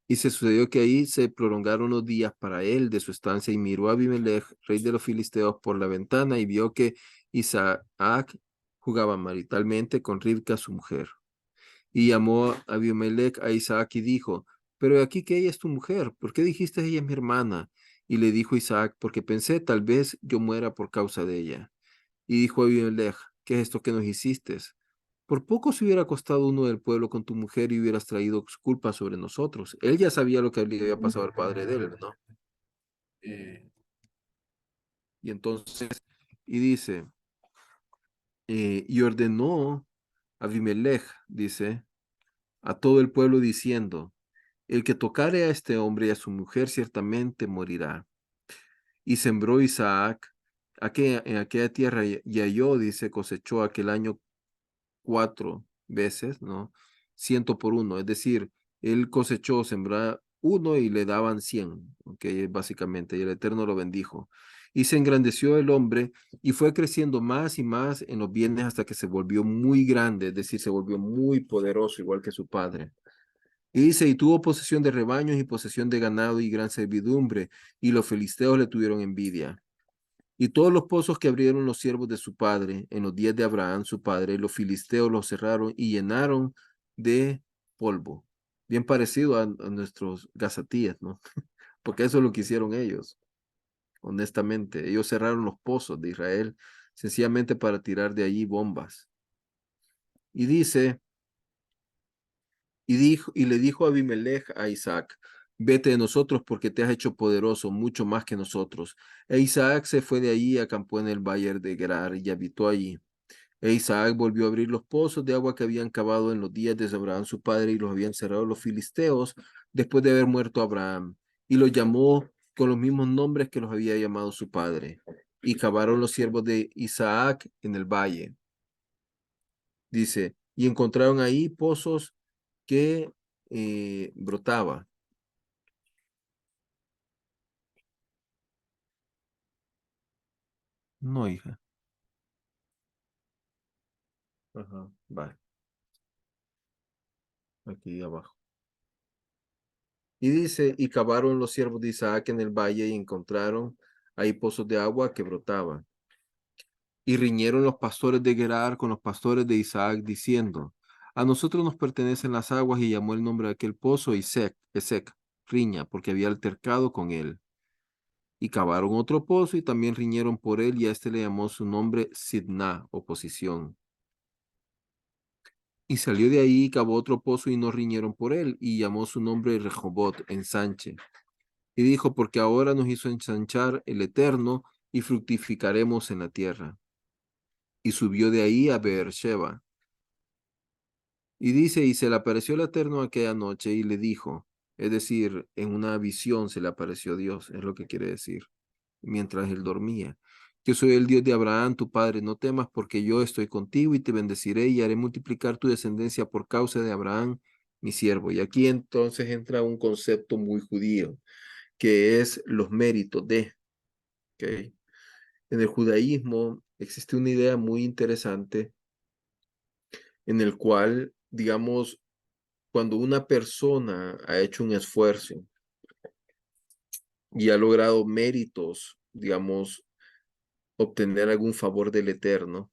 y se sucedió que ahí se prolongaron los días para él de su estancia, y miró a Abimelech, rey de los filisteos, por la ventana, y vio que Isaac jugaba maritalmente con Rivka, su mujer. Y llamó a Abimelech a Isaac y dijo, pero he aquí que ella es tu mujer, ¿por qué dijiste ella es mi hermana? Y le dijo Isaac, porque pensé, tal vez yo muera por causa de ella. Y dijo Abimelech, ¿qué es esto que nos hiciste? Por poco se hubiera acostado uno del pueblo con tu mujer y hubieras traído culpa sobre nosotros. Él ya sabía lo que le había pasado al padre de él, ¿no? Y entonces, y dice, y ordenó a Abimelech, dice, a todo el pueblo diciendo, el que tocare a este hombre y a su mujer ciertamente morirá. Y sembró Isaac en aquella tierra y halló, dice, cosechó aquel año 4 veces, ¿no? 100 por 1. Es decir, él cosechó, sembró uno y le daban 100, ¿ok? Básicamente, y el Eterno lo bendijo. Y se engrandeció el hombre y fue creciendo más y más en los bienes hasta que se volvió muy grande, es decir, se volvió muy poderoso, igual que su padre. Y dice, y tuvo posesión de rebaños y posesión de ganado y gran servidumbre, y los filisteos le tuvieron envidia. Y todos los pozos que abrieron los siervos de su padre en los días de Abraham, su padre, los filisteos los cerraron y llenaron de polvo. Bien parecido a nuestros gazatíes, ¿no? Porque eso es lo que hicieron ellos, honestamente. Ellos cerraron los pozos de Israel sencillamente para tirar de allí bombas. Y dice, y le dijo Abimelech a Isaac, vete de nosotros porque te has hecho poderoso, mucho más que nosotros. E Isaac se fue de allí y acampó en el valle de Gerar y habitó allí. E Isaac volvió a abrir los pozos de agua que habían cavado en los días de Abraham su padre y los habían cerrado los filisteos después de haber muerto Abraham. Y los llamó con los mismos nombres que los había llamado su padre. Y cavaron los siervos de Isaac en el valle. Dice, y encontraron ahí pozos que brotaba. No, hija. Ajá, va, aquí abajo. Y dice, y cavaron los siervos de Isaac en el valle y encontraron ahí pozos de agua que brotaban. Y riñeron los pastores de Gerar con los pastores de Isaac, diciendo, a nosotros nos pertenecen las aguas, y llamó el nombre de aquel pozo Esec, riña, porque había altercado con él. Y cavaron otro pozo y también riñeron por él, y a este le llamó su nombre Sidná, oposición. Y salió de ahí y cavó otro pozo y no riñeron por él, y llamó su nombre Rehobot, ensanche. Y dijo, porque ahora nos hizo ensanchar el Eterno, y fructificaremos en la tierra. Y subió de ahí a Beersheba. Y dice, y se le apareció el Eterno aquella noche y le dijo, es decir, en una visión se le apareció Dios, es lo que quiere decir, mientras él dormía. Yo soy el Dios de Abraham, tu padre, no temas porque yo estoy contigo y te bendeciré y haré multiplicar tu descendencia por causa de Abraham, mi siervo. Y aquí entonces entra un concepto muy judío, que es los méritos de, ¿ok? En el judaísmo existe una idea muy interesante en el cual, digamos, cuando una persona ha hecho un esfuerzo y ha logrado méritos, digamos, obtener algún favor del Eterno,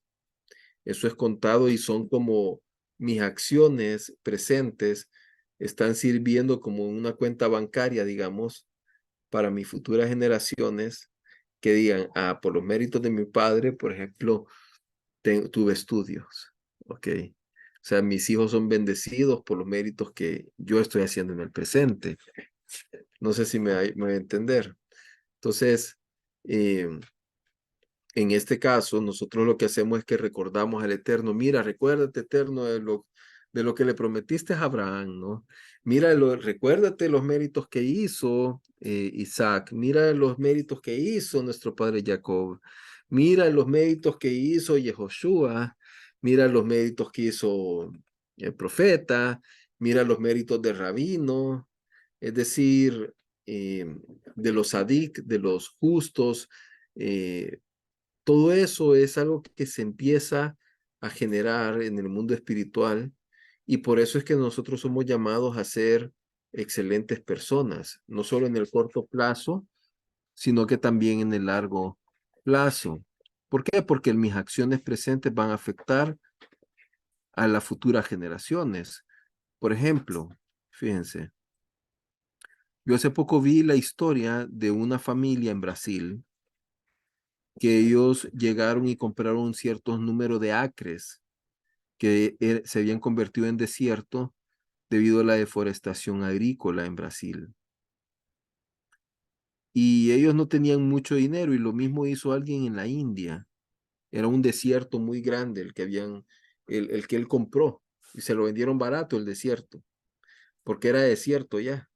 eso es contado y son como mis acciones presentes están sirviendo como una cuenta bancaria, digamos, para mis futuras generaciones que digan, ah, por los méritos de mi padre, por ejemplo, tuve estudios, ¿ok? O sea, mis hijos son bendecidos por los méritos que yo estoy haciendo en el presente. No sé si me voy a entender. Entonces, eh, en este caso, nosotros lo que hacemos es que recordamos al Eterno. Mira, recuérdate, Eterno, de lo que le prometiste a Abraham, ¿no? Mira, recuérdate los méritos que hizo Isaac. Mira los méritos que hizo nuestro padre Jacob. Mira los méritos que hizo Yehoshua. Mira los méritos que hizo el profeta. Mira los méritos de Rabino. Es decir, de los sadik, de los justos. Todo eso es algo que se empieza a generar en el mundo espiritual y por eso es que nosotros somos llamados a ser excelentes personas, no solo en el corto plazo, sino que también en el largo plazo. ¿Por qué? Porque mis acciones presentes van a afectar a las futuras generaciones. Por ejemplo, fíjense, yo hace poco vi la historia de una familia en Brasil que ellos llegaron y compraron un cierto número de acres que se habían convertido en desierto debido a la deforestación agrícola en Brasil. Y ellos no tenían mucho dinero y lo mismo hizo alguien en la India. Era un desierto muy grande el que él compró y se lo vendieron barato el desierto, porque era desierto ya.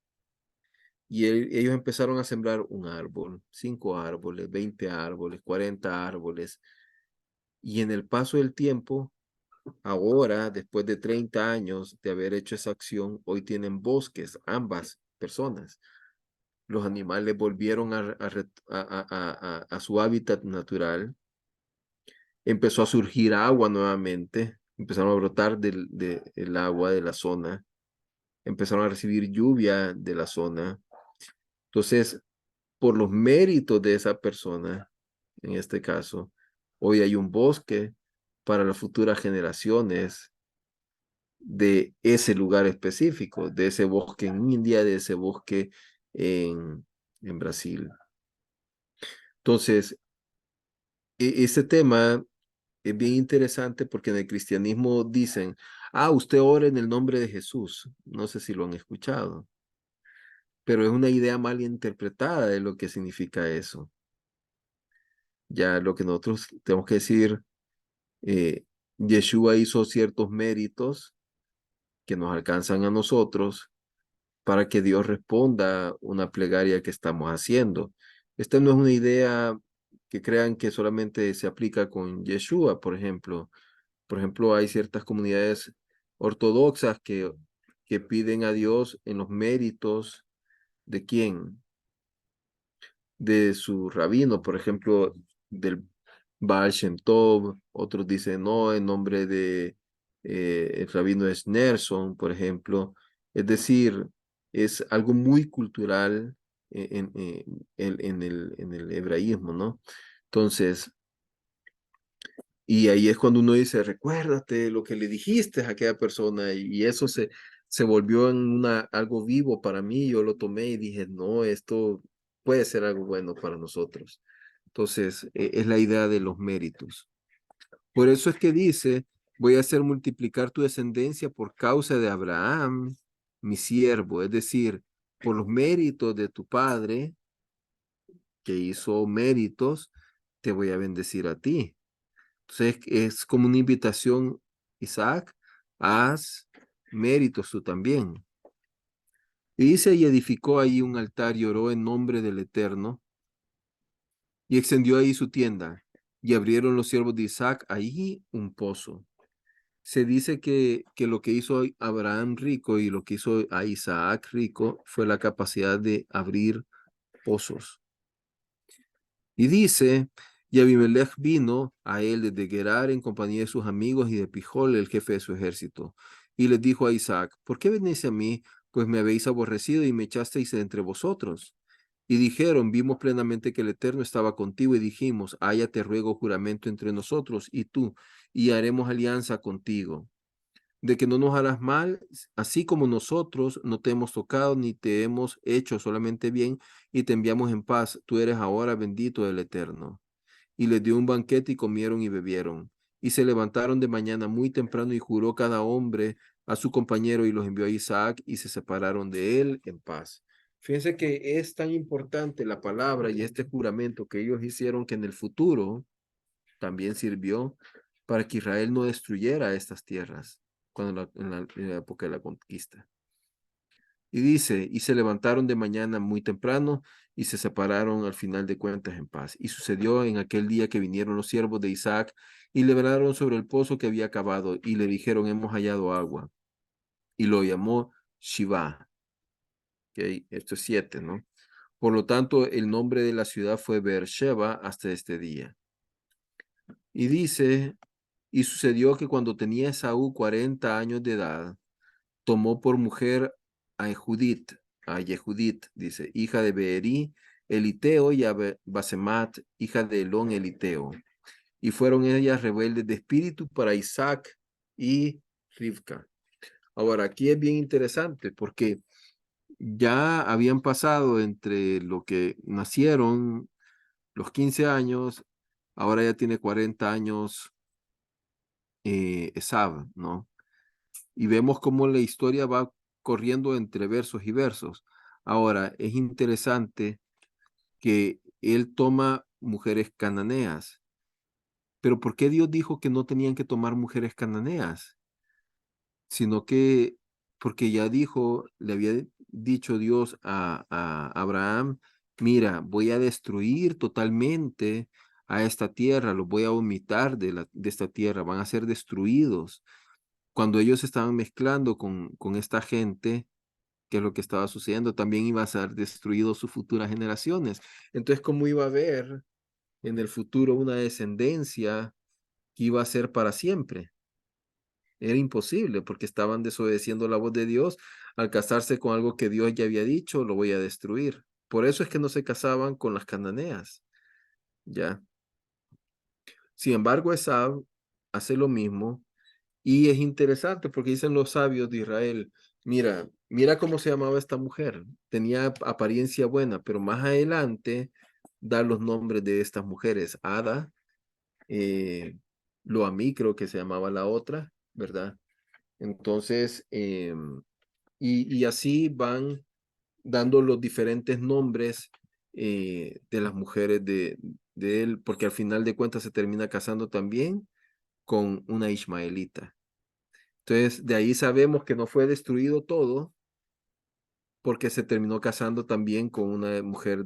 Y ellos empezaron a sembrar un árbol, 5 árboles, 20 árboles, 40 árboles. Y en el paso del tiempo, ahora, después de 30 años de haber hecho esa acción, hoy tienen bosques, ambas, personas. Los animales volvieron a su hábitat natural. Empezó a surgir agua nuevamente, empezaron a brotar del agua de la zona, empezaron a recibir lluvia de la zona. Entonces, por los méritos de esa persona, en este caso, hoy hay un bosque para las futuras generaciones de ese lugar específico, de ese bosque en India, de ese bosque en Brasil. Entonces, ese tema es bien interesante porque en el cristianismo dicen, usted ora en el nombre de Jesús. No sé si lo han escuchado, pero es una idea mal interpretada de lo que significa eso. Ya lo que nosotros tenemos que decir, Yeshua hizo ciertos méritos que nos alcanzan a nosotros para que Dios responda una plegaria que estamos haciendo. Esta no es una idea que crean que solamente se aplica con Yeshua, por ejemplo. Por ejemplo, hay ciertas comunidades ortodoxas que piden a Dios en los méritos de quién, de su rabino, por ejemplo, del Baal Shem Tov. Otros dicen no, en nombre de el rabino Schneerson, por ejemplo. Es decir, es algo muy cultural en el hebraísmo, ¿no? Entonces, y ahí es cuando uno dice, recuérdate lo que le dijiste a aquella persona, y eso se volvió en algo vivo para mí. Yo lo tomé y dije, no, esto puede ser algo bueno para nosotros. Entonces, es la idea de los méritos. Por eso es que dice, voy a hacer multiplicar tu descendencia por causa de Abraham, mi siervo, es decir, por los méritos de tu padre, que hizo méritos, te voy a bendecir a ti. Entonces es como una invitación, Isaac, haz méritos tú también. Y dice, y edificó ahí un altar y oró en nombre del Eterno, y extendió ahí su tienda, y abrieron los siervos de Isaac ahí un pozo. Se dice que lo que hizo Abraham rico y lo que hizo a Isaac rico fue la capacidad de abrir pozos. Y dice, y Abimelech vino a él desde Gerar en compañía de sus amigos y de Pijol, el jefe de su ejército. Y les dijo a Isaac, ¿por qué venís a mí? Pues me habéis aborrecido y me echasteis de entre vosotros. Y dijeron, vimos plenamente que el Eterno estaba contigo y dijimos, haya te ruego juramento entre nosotros y tú, y haremos alianza contigo de que no nos harás mal, así como nosotros no te hemos tocado ni te hemos hecho solamente bien y te enviamos en paz. Tú eres ahora bendito del Eterno. Y les dio un banquete y comieron y bebieron. Y se levantaron de mañana muy temprano y juró cada hombre a su compañero y los envió a Isaac y se separaron de él en paz. Fíjense que es tan importante la palabra y este juramento que ellos hicieron que en el futuro también sirvió para que Israel no destruyera estas tierras en la época de la conquista. Y dice, y se levantaron de mañana muy temprano y se separaron al final de cuentas en paz. Y sucedió en aquel día que vinieron los siervos de Isaac y le velaron sobre el pozo que había cavado y le dijeron, hemos hallado agua. Y lo llamó Shiva. Okay, esto es 7, ¿no? Por lo tanto, el nombre de la ciudad fue Beersheba hasta este día. Y dice, y sucedió que cuando tenía Esaú 40 años de edad, tomó por mujer a Yehudit, dice, hija de Beeri, Eliteo, y a Basemat, hija de Elón, Eliteo. Y fueron ellas rebeldes de espíritu para Isaac y Rivka. Ahora, aquí es bien interesante porque ya habían pasado entre lo que nacieron los 15 años, ahora ya tiene 40 años Esab, ¿no? Y vemos cómo la historia va corriendo entre versos y versos. Ahora, es interesante que él toma mujeres cananeas, pero ¿por qué Dios dijo que no tenían que tomar mujeres cananeas? Sino que, porque ya dijo, le había dicho Dios a Abraham, mira, voy a destruir totalmente a esta tierra, los voy a vomitar de esta tierra, van a ser destruidos. Cuando ellos estaban mezclando con esta gente, qué es lo que estaba sucediendo, también iba a ser destruido sus futuras generaciones. Entonces, ¿cómo iba a haber en el futuro una descendencia que iba a ser para siempre? Era imposible porque estaban desobedeciendo la voz de Dios al casarse con algo que Dios ya había dicho, lo voy a destruir. Por eso es que no se casaban con las cananeas, ¿ya? Sin embargo, Esau hace lo mismo y es interesante porque dicen los sabios de Israel, mira cómo se llamaba esta mujer. Tenía apariencia buena, pero más adelante da los nombres de estas mujeres. Ada, eh, Loamí creo que se llamaba la otra, ¿verdad? Entonces, y así van dando los diferentes nombres de las mujeres de él, porque al final de cuentas se termina casando también con una ismaelita. Entonces, de ahí sabemos que no fue destruido todo, porque se terminó casando también con una mujer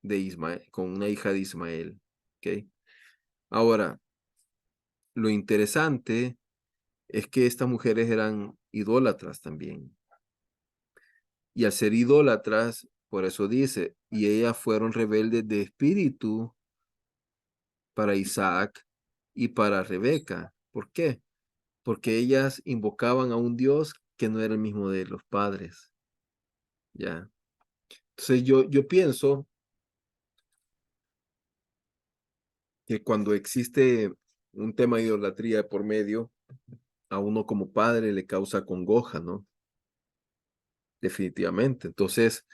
de Ismael, con una hija de Ismael. ¿Ok? Ahora, lo interesante es que estas mujeres eran idólatras también. Y al ser idólatras, por eso dice, y ellas fueron rebeldes de espíritu para Isaac y para Rebeca. ¿Por qué? Porque ellas invocaban a un Dios que no era el mismo de los padres. ¿Ya? Entonces yo pienso que cuando existe un tema de idolatría por medio, a uno como padre le causa congoja, ¿no? Definitivamente. Entonces,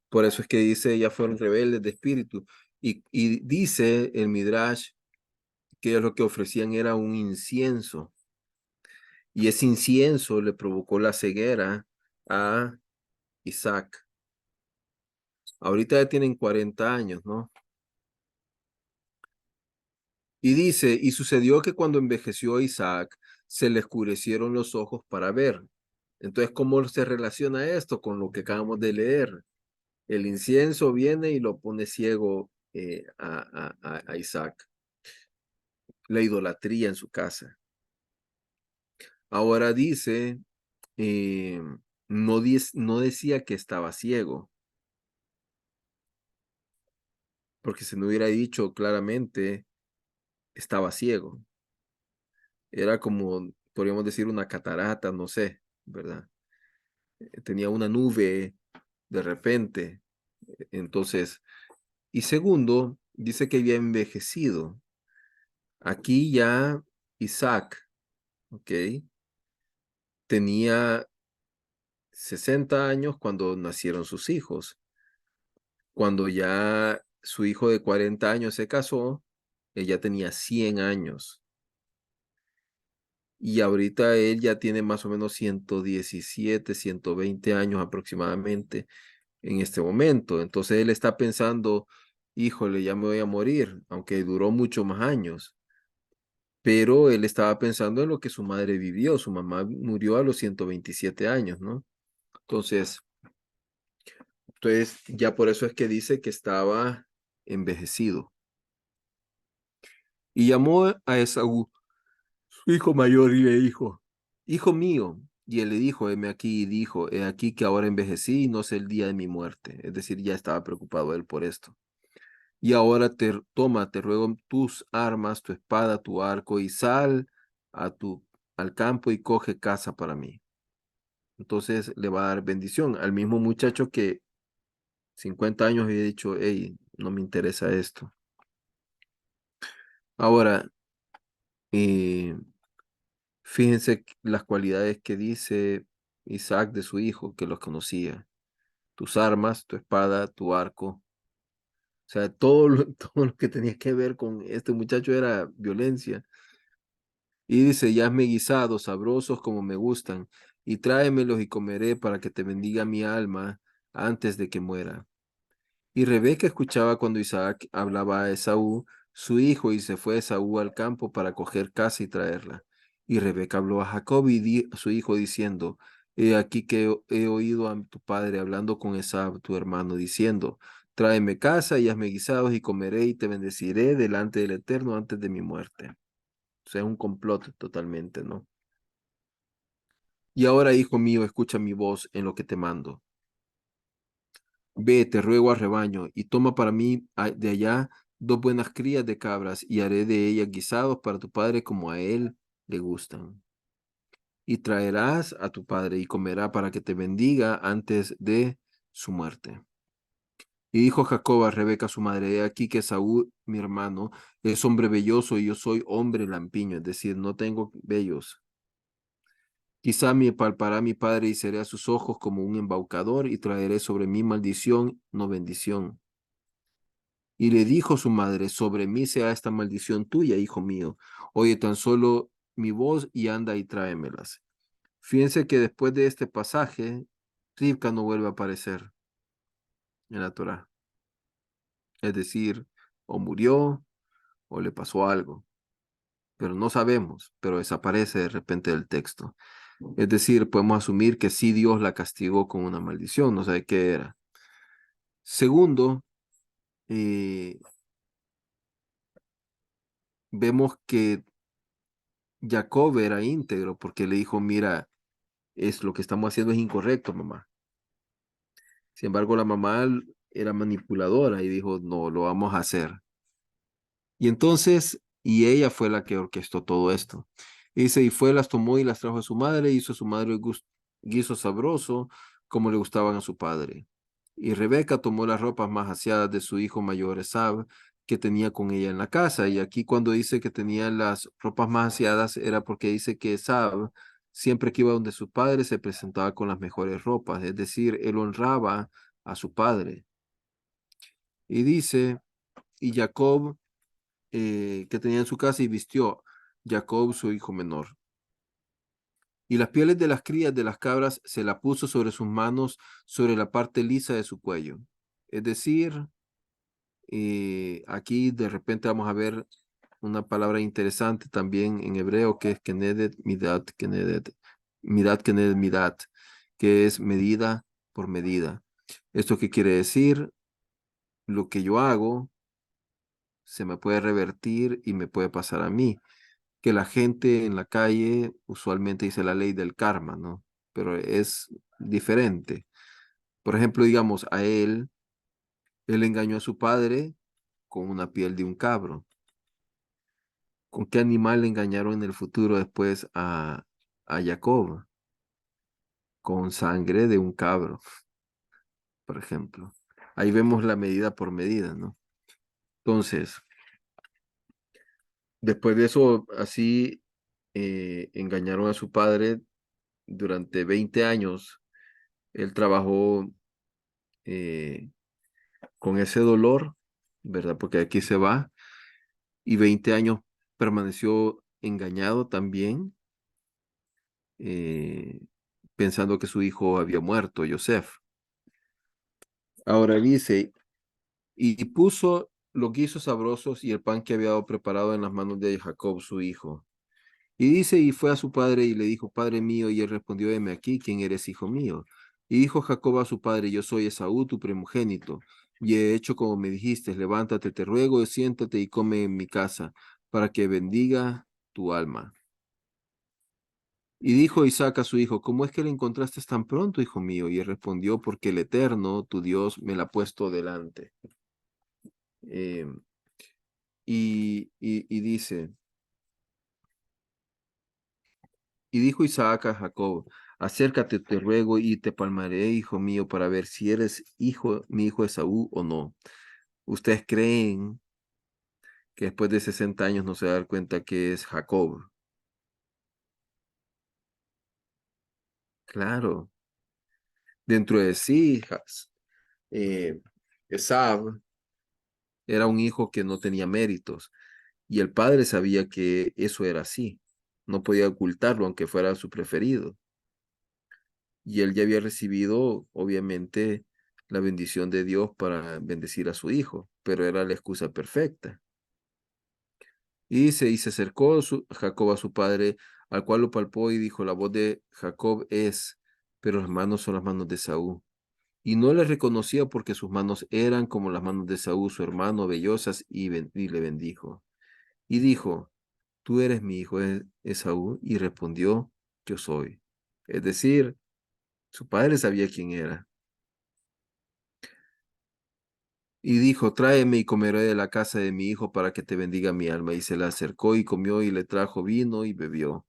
por eso es que dice, ellas fueron rebeldes de espíritu. Y dice el Midrash que ellos lo que ofrecían era un incienso. Y ese incienso le provocó la ceguera a Isaac. Ahorita ya tienen 40 años, ¿no? Y dice, y sucedió que cuando envejeció Isaac, se le oscurecieron los ojos para ver. Entonces, ¿cómo se relaciona esto con lo que acabamos de leer? El incienso viene y lo pone ciego a Isaac. La idolatría en su casa. Ahora dice, eh, no decía que estaba ciego, porque si no hubiera dicho claramente, estaba ciego. Era como, podríamos decir, una catarata, no sé, ¿verdad? Tenía una nube de repente. Entonces, y segundo, dice que había envejecido. Aquí ya Isaac, ¿ok? Tenía 60 años cuando nacieron sus hijos. Cuando ya su hijo de 40 años se casó, ella tenía 100 años. Y ahorita él ya tiene más o menos 117, 120 años aproximadamente en este momento. Entonces él está pensando, híjole, ya me voy a morir, aunque duró muchos más años. Pero él estaba pensando en lo que su madre vivió. Su mamá murió a los 127 años, ¿no? Entonces, ya por eso es que dice que estaba envejecido. Y llamó a Esaú, su hijo mayor, y le dijo, hijo mío. Y él le dijo, heme aquí, y dijo, he aquí que ahora envejecí y no sé el día de mi muerte. Es decir, ya estaba preocupado él por esto. Y ahora toma, te ruego tus armas, tu espada, tu arco, y sal al campo y coge caza para mí. Entonces le va a dar bendición al mismo muchacho que 50 años había dicho, hey, no me interesa esto. Ahora, eh, fíjense las cualidades que dice Isaac de su hijo, que los conocía. Tus armas, tu espada, tu arco. O sea, todo lo que tenía que ver con este muchacho era violencia. Y dice, y hazme guisados sabrosos como me gustan, y tráemelos y comeré para que te bendiga mi alma antes de que muera. Y Rebeca escuchaba cuando Isaac hablaba a Esaú, su hijo, y se fue Esaú al campo para coger caza y traerla. Y Rebeca habló a Jacob a su hijo diciendo, he aquí que he oído a tu padre hablando con Esaú, tu hermano, diciendo, tráeme caza y hazme guisados y comeré y te bendeciré delante del Eterno antes de mi muerte. O sea, es un complot totalmente, ¿no? Y ahora, hijo mío, escucha mi voz en lo que te mando. Ve, te ruego al rebaño, y toma para mí de allá 2 buenas crías de cabras, y haré de ellas guisados para tu padre como a él le gustan. Y traerás a tu padre, y comerá para que te bendiga antes de su muerte. Y dijo Jacob a Rebeca su madre: He aquí que Esaú, mi hermano, es hombre velloso, y yo soy hombre lampiño, es decir, no tengo vellos. Quizá me palpará mi padre y seré a sus ojos como un embaucador, y traeré sobre mí maldición, no bendición. Y le dijo su madre: Sobre mí sea esta maldición tuya, hijo mío. Oye tan solo mi voz y anda y tráemelas. Fíjense que después de este pasaje, Rivka no vuelve a aparecer en la Torá. Es decir, o murió o le pasó algo, pero no sabemos, pero desaparece de repente del texto. Es decir, podemos asumir que sí Dios la castigó con una maldición, no sabe qué era. Segundo, eh, vemos que Jacob era íntegro porque le dijo: Mira, es lo que estamos haciendo es incorrecto, mamá. Sin embargo, la mamá era manipuladora y dijo: No, lo vamos a hacer. Y entonces, y ella fue la que orquestó todo esto. Dice: Y fue, las tomó y las trajo a su madre, hizo a su madre guiso sabroso, como le gustaban a su padre. Y Rebeca tomó las ropas más aseadas de su hijo mayor Esab, que tenía con ella en la casa. Y aquí cuando dice que tenía las ropas más aseadas, era porque dice que Esab, siempre que iba donde su padre, se presentaba con las mejores ropas. Es decir, él honraba a su padre. Y dice, y Jacob, que tenía en su casa, y vistió Jacob su hijo menor. Y las pieles de las crías de las cabras se la puso sobre sus manos, sobre la parte lisa de su cuello. Es decir, aquí de repente vamos a ver una palabra interesante también en hebreo, que es kenedet midat, kenedet midat, que es medida por medida. ¿Esto qué quiere decir? Lo que yo hago se me puede revertir y me puede pasar a mí. Que la gente en la calle usualmente dice la ley del karma, ¿no? Pero es diferente. Por ejemplo, digamos, él engañó a su padre con una piel de un cabro. ¿Con qué animal le engañaron en el futuro después a Jacob? Con sangre de un cabro, por ejemplo. Ahí vemos la medida por medida, ¿no? Entonces, después de eso, así engañaron a su padre durante 20 años. Él trabajó eh, con ese dolor, ¿verdad? Porque aquí se va, y 20 años permaneció engañado también, eh, pensando que su hijo había muerto, Yosef. Ahora dice, y puso los guisos sabrosos y el pan que había dado preparado en las manos de Jacob, su hijo. Y dice, y fue a su padre y le dijo: Padre mío, y él respondió: Heme aquí, ¿quién eres, hijo mío? Y dijo Jacob a su padre: Yo soy Esaú, tu primogénito, y he hecho como me dijiste. Levántate, te ruego, siéntate y come en mi casa, para que bendiga tu alma. Y dijo Isaac a su hijo: ¿Cómo es que le encontraste tan pronto, hijo mío? Y él respondió: Porque el Eterno, tu Dios, me la ha puesto delante. Eh, y dice, y dijo Isaac a Jacob: Acércate, te ruego, y te palmaré, hijo mío, para ver si eres mi hijo Esaú o no. ¿Ustedes creen que después de 60 años no se va a dar cuenta que es Jacob? Claro, dentro de sí, eh, Esab era un hijo que no tenía méritos, y el padre sabía que eso era así. No podía ocultarlo, aunque fuera su preferido. Y él ya había recibido, obviamente, la bendición de Dios para bendecir a su hijo, pero era la excusa perfecta. Y se acercó Jacob a su padre, al cual lo palpó y dijo: La voz de Jacob es, pero las manos son las manos de Saúl. Y no le reconocía porque sus manos eran como las manos de Saúl, su hermano, vellosas, y le bendijo. Y dijo: Tú eres mi hijo Esaú. Y respondió: Yo soy. Es decir, su padre sabía quién era. Y dijo, tráeme y comeré de la casa de mi hijo para que te bendiga mi alma. Y se le acercó y comió y le trajo vino y bebió.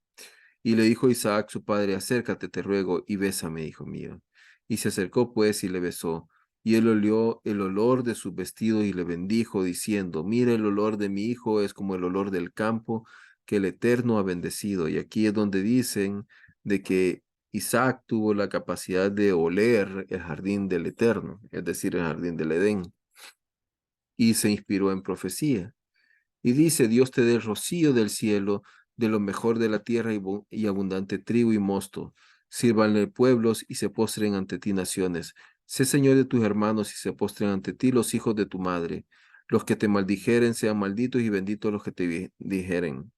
Y le dijo Isaac su padre, acércate, te ruego, y bésame, hijo mío. Y se acercó pues y le besó. Y él olió el olor de su vestido y le bendijo, diciendo, mira, el olor de mi hijo es como el olor del campo que el Eterno ha bendecido. Y aquí es donde dicen de que Isaac tuvo la capacidad de oler el jardín del Eterno, es decir, el jardín del Edén, y se inspiró en profecía. Y dice, Dios te dé el rocío del cielo, de lo mejor de la tierra y abundante trigo y mosto. Sírvanle pueblos y se postren ante ti naciones. Sé Señor de tus hermanos y se postren ante ti los hijos de tu madre. Los que te maldijeren sean malditos y benditos los que te dijeren.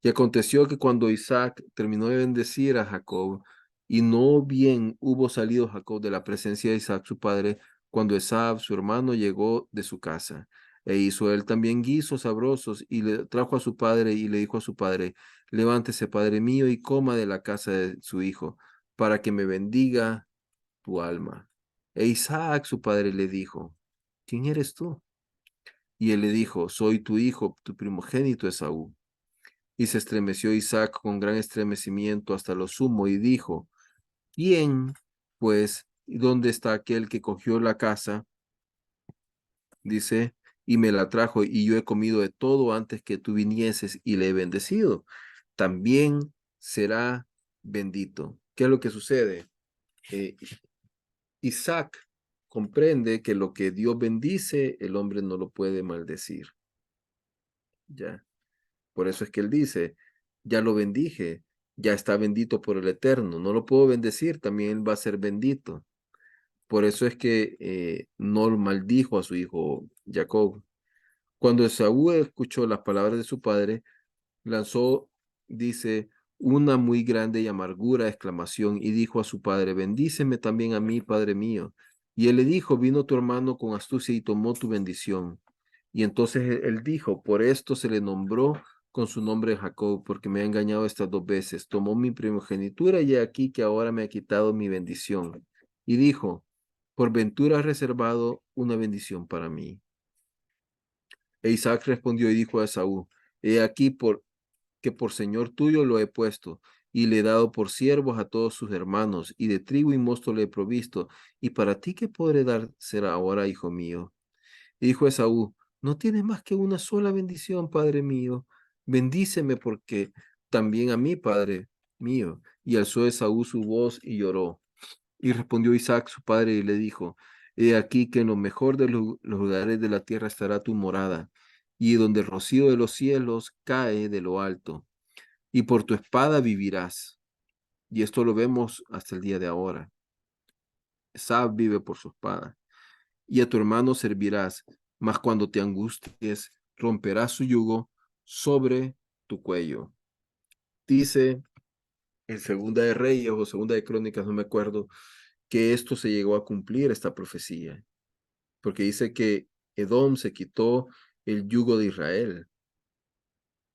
Y aconteció que cuando Isaac terminó de bendecir a Jacob, y no bien hubo salido Jacob de la presencia de Isaac su padre, cuando Esab, su hermano, llegó de su casa. E hizo él también guisos sabrosos, y le trajo a su padre, y le dijo a su padre, levántese, padre mío, y coma de la casa de su hijo, para que me bendiga tu alma. E Isaac, su padre, le dijo, ¿quién eres tú? Y él le dijo, soy tu hijo, tu primogénito Esaú. Y se estremeció Isaac con gran estremecimiento hasta lo sumo y dijo, ¿quién, pues, y dónde está aquel que cogió la casa? Dice, y me la trajo, y yo he comido de todo antes que tú vinieses y le he bendecido. También será bendito. ¿Qué es lo que sucede? Eh, Isaac comprende que lo que Dios bendice, el hombre no lo puede maldecir. Ya. Por eso es que él dice, ya lo bendije, ya está bendito por el Eterno, no lo puedo bendecir, también él va a ser bendito. Por eso es que no maldijo a su hijo Jacob. Cuando Esaú escuchó las palabras de su padre, lanzó, dice, una muy grande y amargura exclamación y dijo a su padre, bendíceme también a mí, padre mío. Y él le dijo, vino tu hermano con astucia y tomó tu bendición. Y entonces él dijo, por esto se le nombró con su nombre Jacob, porque me ha engañado estas dos veces. Tomó mi primogenitura y he aquí que ahora me ha quitado mi bendición. Y dijo, por ventura has reservado una bendición para mí. E Isaac respondió y dijo a Esaú, he aquí que por señor tuyo lo he puesto, y le he dado por siervos a todos sus hermanos, y de trigo y mosto le he provisto. ¿Y para ti qué podré dar será ahora, hijo mío? Y dijo Esaú, no tienes más que una sola bendición, padre mío. Bendíceme porque también a mí, padre mío. Y alzó Esaú su voz y lloró. Y respondió Isaac, su padre, y le dijo, he aquí que en lo mejor de los lugares de la tierra estará tu morada, y donde el rocío de los cielos cae de lo alto, y por tu espada vivirás. Y esto lo vemos hasta el día de ahora. Esab vive por su espada. Y a tu hermano servirás, mas cuando te angusties, romperás su yugo sobre tu cuello. Dice en Segunda de Reyes o Segunda de Crónicas, no me acuerdo, que esto se llegó a cumplir, esta profecía, porque dice que Edom se quitó el yugo de Israel,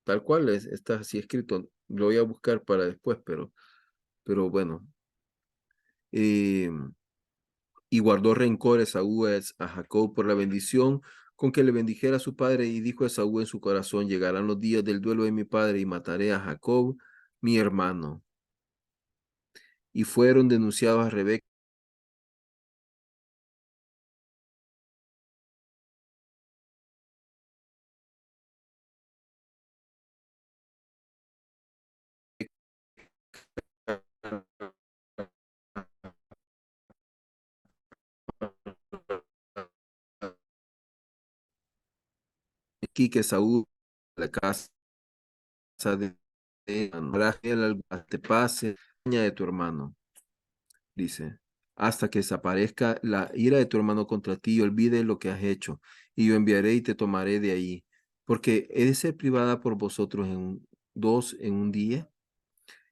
tal cual está así escrito, lo voy a buscar para después, pero bueno, eh, y guardó rencor Esaú a Jacob por la bendición con que le bendijera a su padre, y dijo Esaú en su corazón, llegarán los días del duelo de mi padre, y mataré a Jacob, mi hermano. Y fueron denunciados a Rebeca aquí que Esaú la casa de Rachel te pase de tu hermano, dice, hasta que desaparezca la ira de tu hermano contra ti y olvide lo que has hecho, y yo enviaré y te tomaré de ahí, porque he de ser privada por vosotros dos en un día.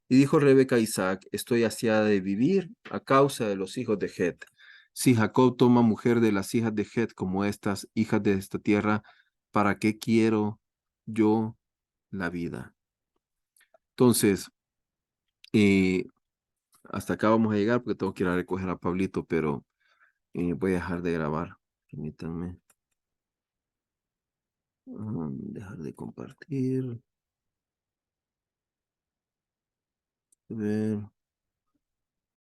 Y dijo Rebeca a Isaac, estoy hastiada de vivir a causa de los hijos de Het. Si Jacob toma mujer de las hijas de Het como estas hijas de esta tierra, ¿para qué quiero yo la vida? Entonces, eh, hasta acá vamos a llegar porque tengo que ir a recoger a Pablito, pero voy a dejar de grabar. Permítanme. Dejar de compartir. A ver.